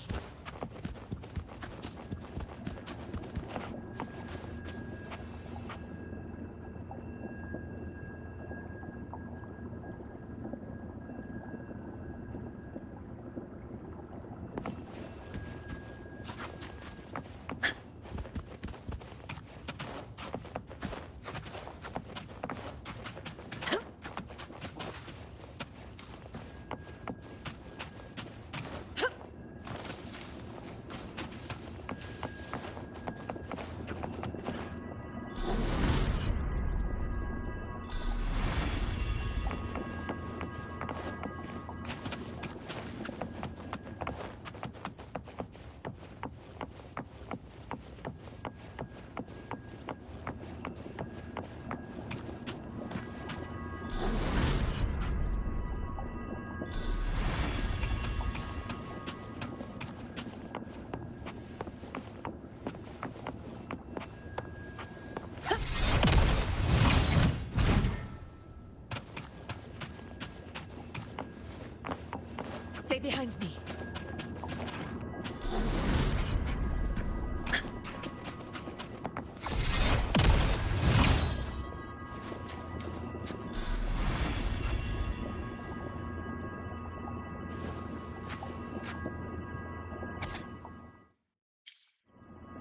Stay behind me.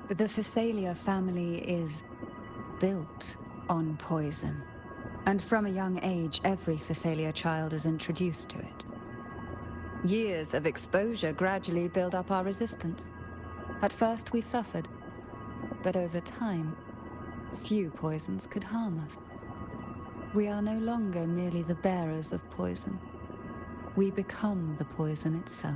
The Phasalia family is built on poison. And from a young age, every Phasalia child is introduced to it. Years of exposure gradually build up our resistance. At first we suffered, but over time, few poisons could harm us. We are no longer merely the bearers of poison. We become the poison itself.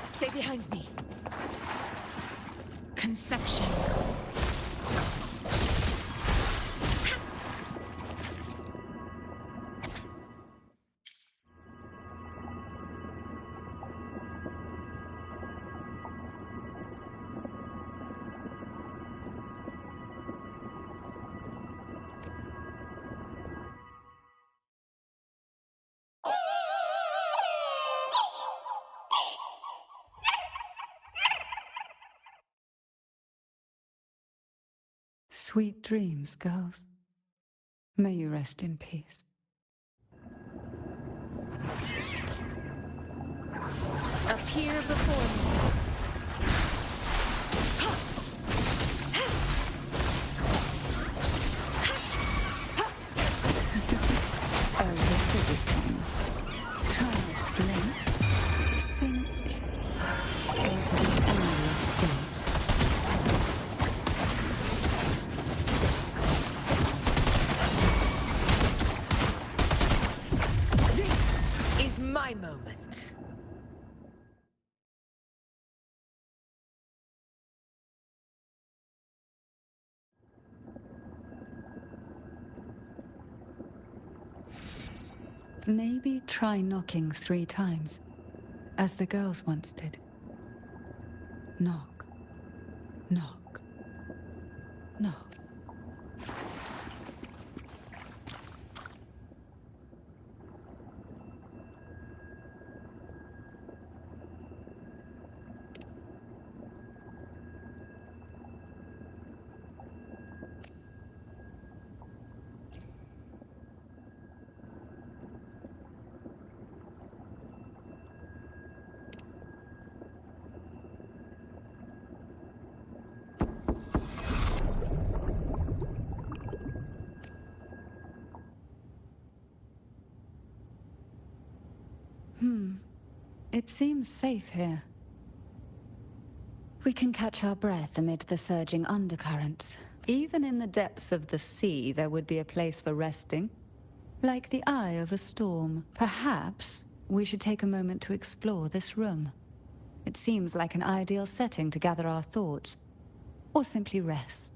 Stay behind me. Conception. Sweet dreams, girls. May you rest in peace. Appear before me. Oh, this will be fun. Try to blink, sink into the endless deep. My moment. Maybe try knocking 3 times, as the girls once did. Knock, knock, knock. It seems safe here. We can catch our breath amid the surging undercurrents. Even in the depths of the sea, there would be a place for resting. Like the eye of a storm. Perhaps we should take a moment to explore this room. It seems like an ideal setting to gather our thoughts, or simply rest.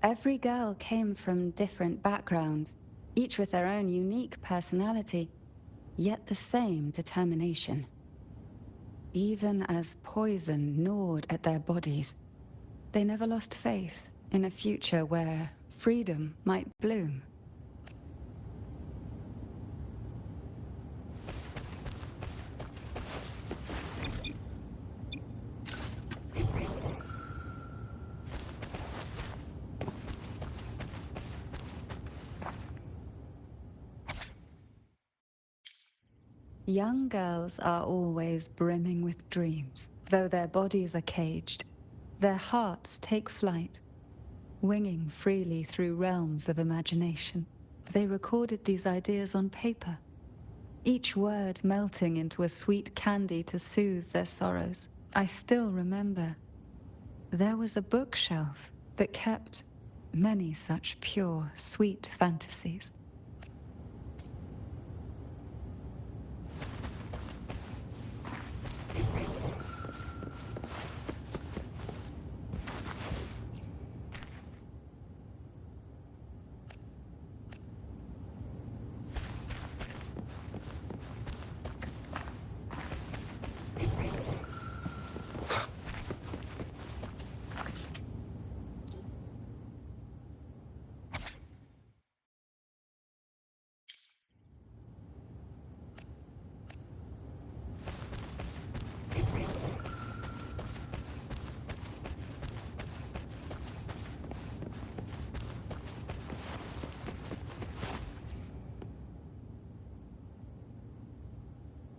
Every girl came from different backgrounds, each with their own unique personality, yet the same determination. Even as poison gnawed at their bodies, they never lost faith in a future where freedom might bloom. Young girls are always brimming with dreams. Though their bodies are caged, their hearts take flight, winging freely through realms of imagination. They recorded these ideas on paper, each word melting into a sweet candy to soothe their sorrows. I still remember. There was a bookshelf that kept many such pure, sweet fantasies.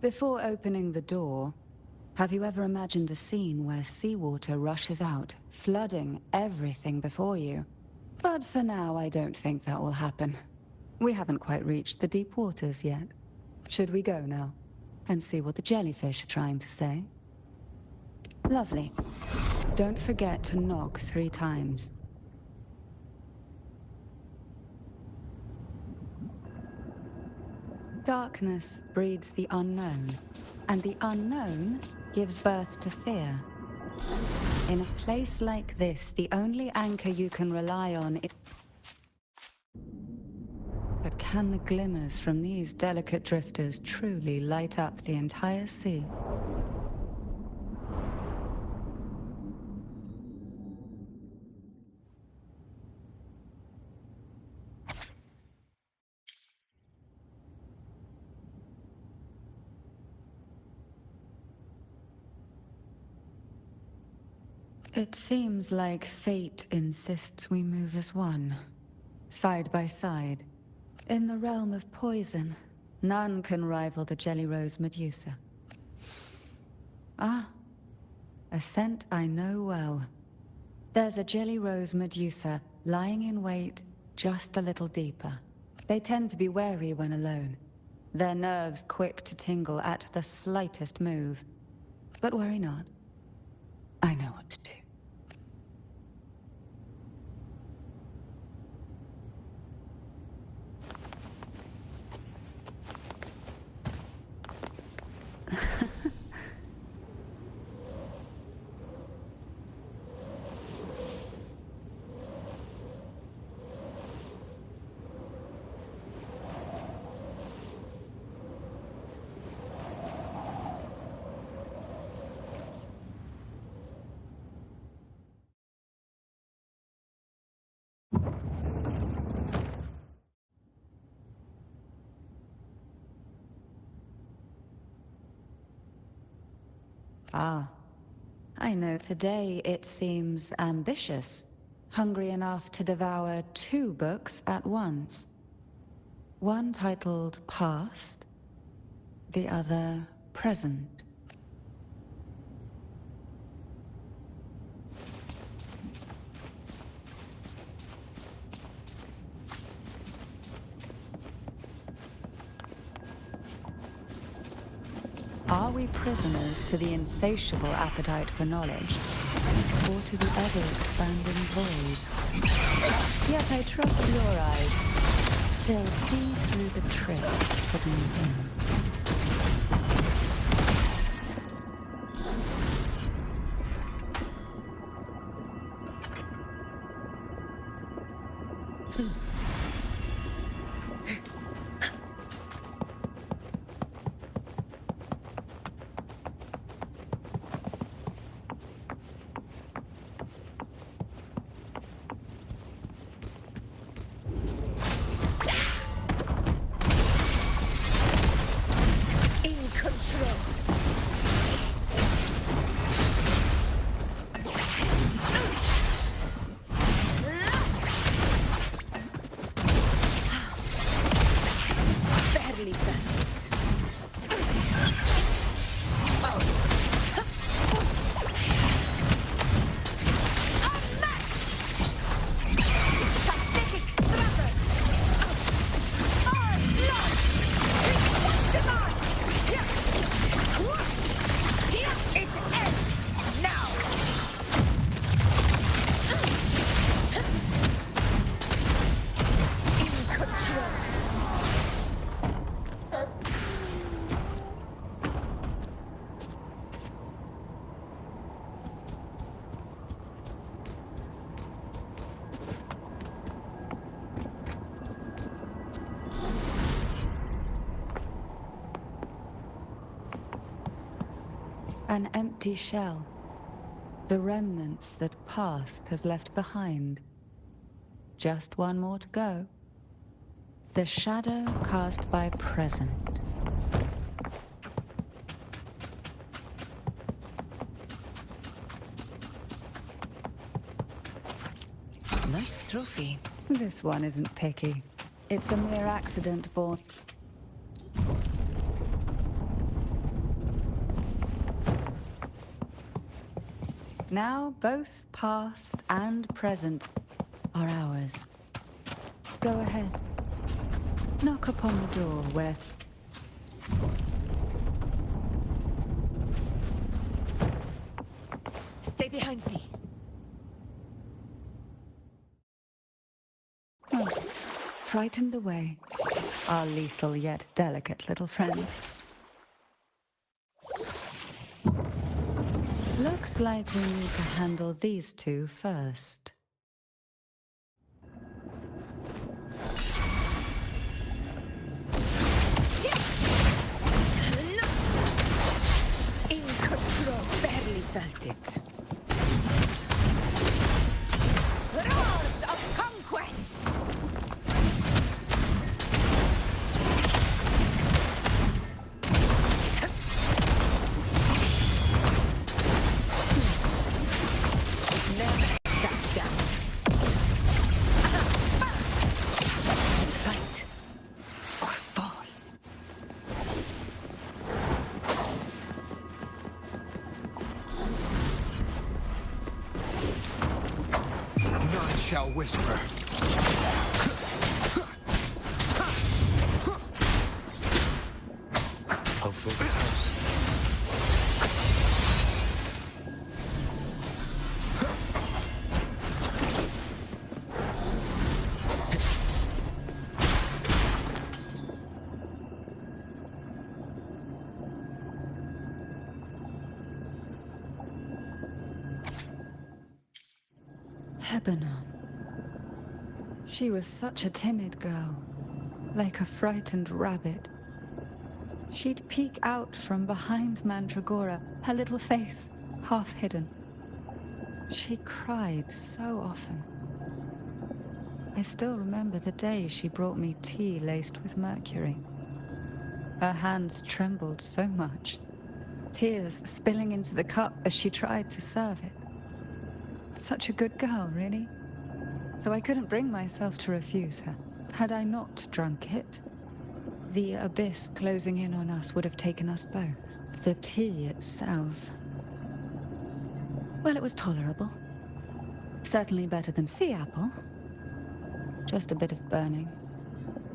Before opening the door, have you ever imagined a scene where seawater rushes out, flooding everything before you? But for now, I don't think that will happen. We haven't quite reached the deep waters yet. Should we go now and see what the jellyfish are trying to say? Lovely. Don't forget to knock 3 times. Darkness breeds the unknown, and the unknown gives birth to fear. In a place like this, the only anchor you can rely on is... But can the glimmers from these delicate drifters truly light up the entire sea? It seems like fate insists we move as one, side by side. In the realm of poison, none can rival the Jelly Rose Medusa. Ah, a scent I know well. There's a Jelly Rose Medusa lying in wait just a little deeper. They tend to be wary when alone, their nerves quick to tingle at the slightest move. But worry not. I know what to do. Ah, I know. Today it seems ambitious, hungry enough to devour 2 books at once. One titled Past, the other Present. Are we prisoners to the insatiable appetite for knowledge, or to the ever-expanding void? Yet I trust your eyes. They'll see through the tricks hidden within. It ends! An empty shell. The remnants that past has left behind. Just one more to go. The shadow cast by present. Nice trophy. This one isn't picky. It's a mere accident born. Now both past and present are ours. Go ahead. Knock upon the door where... Stay behind me. Oh, frightened away. Our lethal yet delicate little friend. Looks like we need to handle these two first. In control. Barely felt it. Roars of conquest! Never back down. Fight or fall. None shall whisper. Hopefully this helps. Lebanon. She was such a timid girl, like a frightened rabbit. She'd peek out from behind Mandragora, her little face half hidden. She cried so often. I still remember the day she brought me tea laced with mercury. Her hands trembled so much, tears spilling into the cup as she tried to serve it. Such a good girl, really. So I couldn't bring myself to refuse her. Had I not drunk it, the abyss closing in on us would have taken us both. The tea itself... well, it was tolerable. Certainly better than sea apple. Just a bit of burning,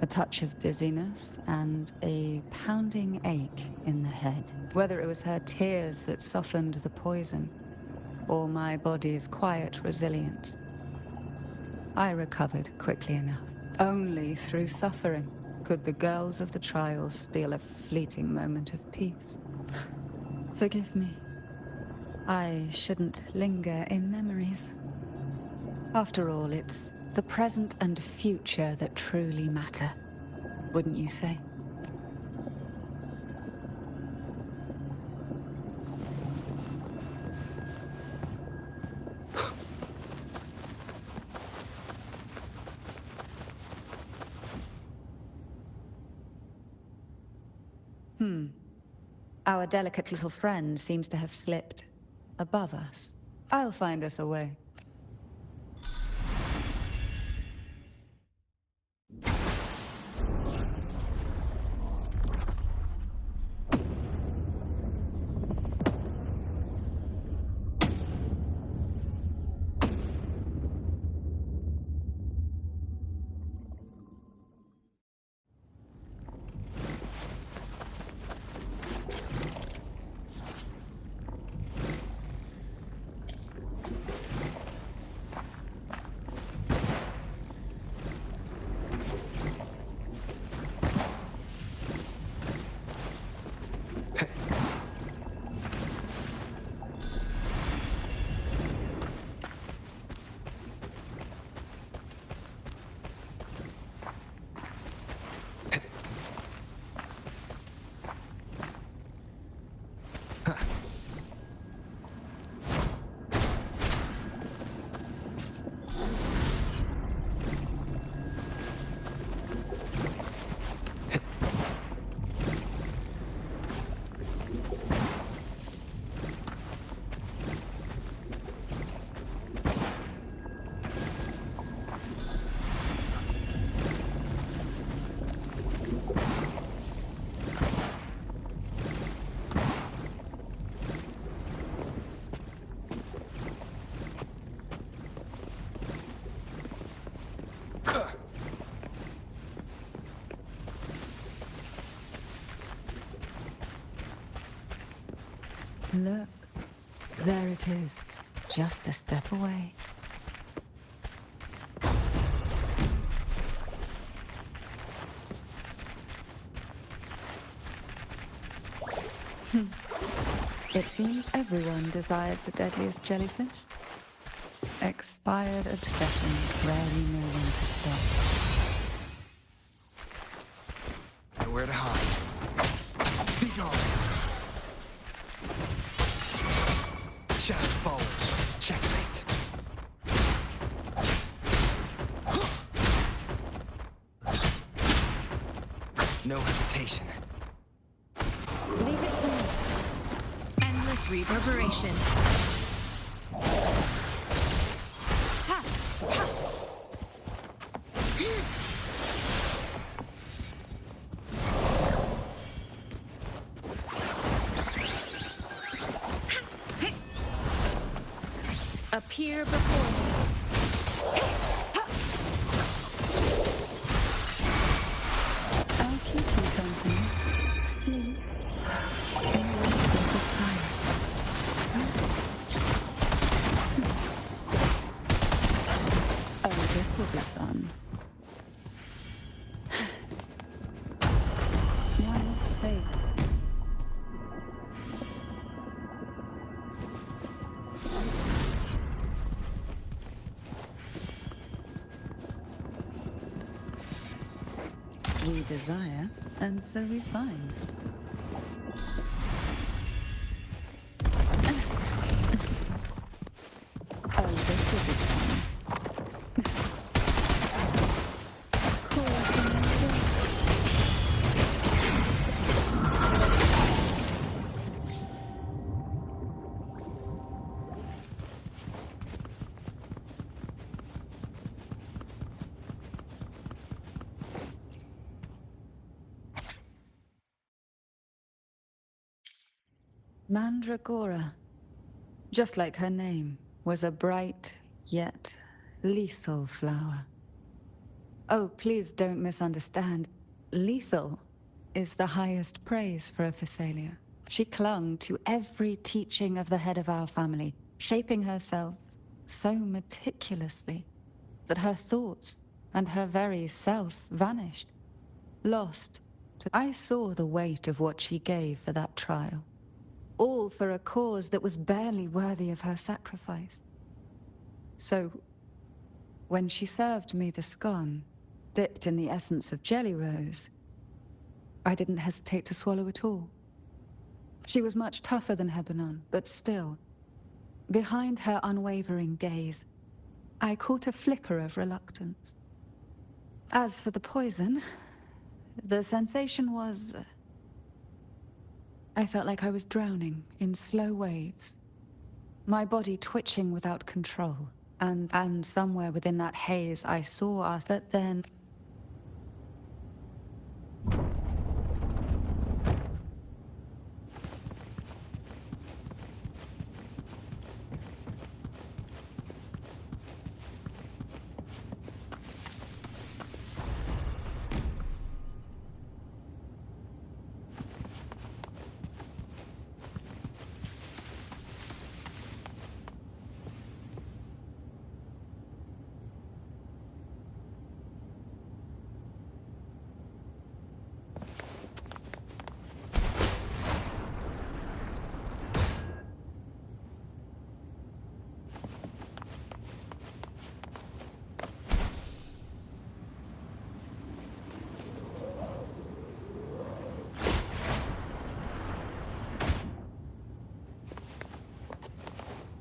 a touch of dizziness, and a pounding ache in the head. Whether it was her tears that softened the poison, or my body's quiet resilience, I recovered quickly enough. Only through suffering could the girls of the trials steal a fleeting moment of peace. Forgive me. I shouldn't linger in memories. After all, it's the present and future that truly matter, wouldn't you say? Our delicate little friend seems to have slipped above us. I'll find us a way. Look, there it is, just a step away. It seems everyone desires the deadliest jellyfish. Expired obsessions rarely know when to stop. Nowhere to hide. Be gone. Shattered forwards. Checkmate. No hesitation. Leave it to me. Endless reverberation. Appear before me. I'll keep you company. Sleep. In the whispers of silence. Oh, this will be fun. Why not say? We desire, and so we find. Oh, this will be fun. Cool. Mandragora, just like her name, was a bright, yet lethal flower. Oh, please don't misunderstand. Lethal is the highest praise for a Physalia. She clung to every teaching of the head of our family, shaping herself so meticulously that her thoughts and her very self vanished, lost to... I saw the weight of what she gave for that trial. All for a cause that was barely worthy of her sacrifice. So, when she served me the scone, dipped in the essence of jelly rose, I didn't hesitate to swallow it all. She was much tougher than Hebanon, but still, behind her unwavering gaze, I caught a flicker of reluctance. As for the poison, the sensation was... I felt like I was drowning in slow waves, my body twitching without control, and somewhere within that haze I saw us, but then...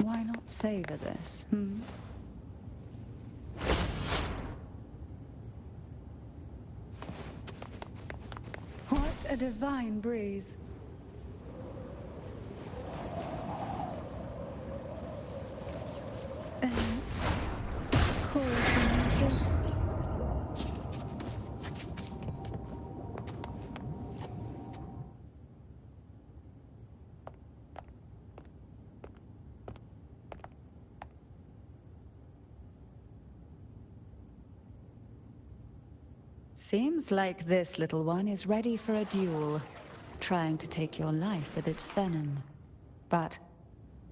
Why not savor this, What a divine breeze. Cool like this. Seems like this little one is ready for a duel, trying to take your life with its venom. but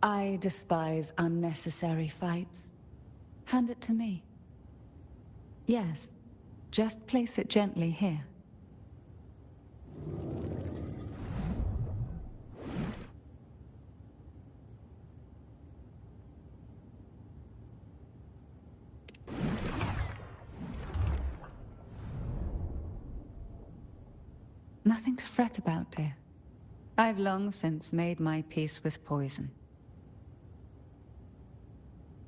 I despise unnecessary fights. Hand it to me. Yes, just place it gently here. Nothing to fret about, dear. I've long since made my peace with poison.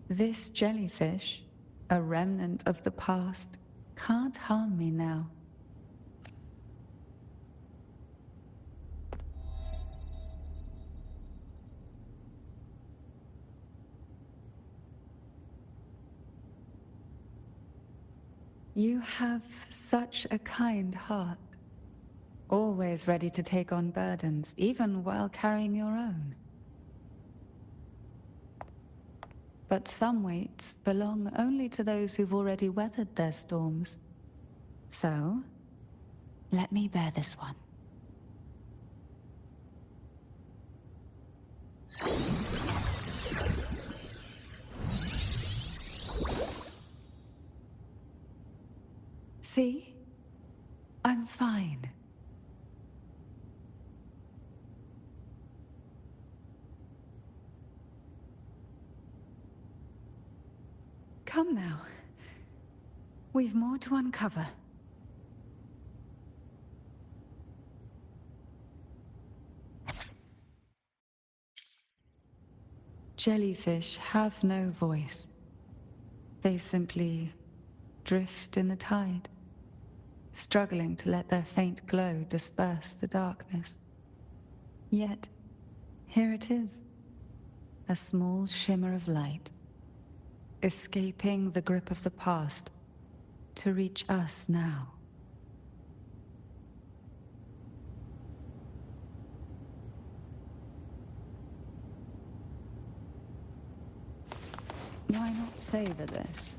This jellyfish, a remnant of the past, can't harm me now. You have such a kind heart. Always ready to take on burdens, even while carrying your own. But some weights belong only to those who've already weathered their storms. So, let me bear this one. See? I'm fine. Come now. We've more to uncover. Jellyfish have no voice. They simply drift in the tide, struggling to let their faint glow disperse the darkness. Yet, here it is, a small shimmer of light, escaping the grip of the past to reach us now. Why not savor this,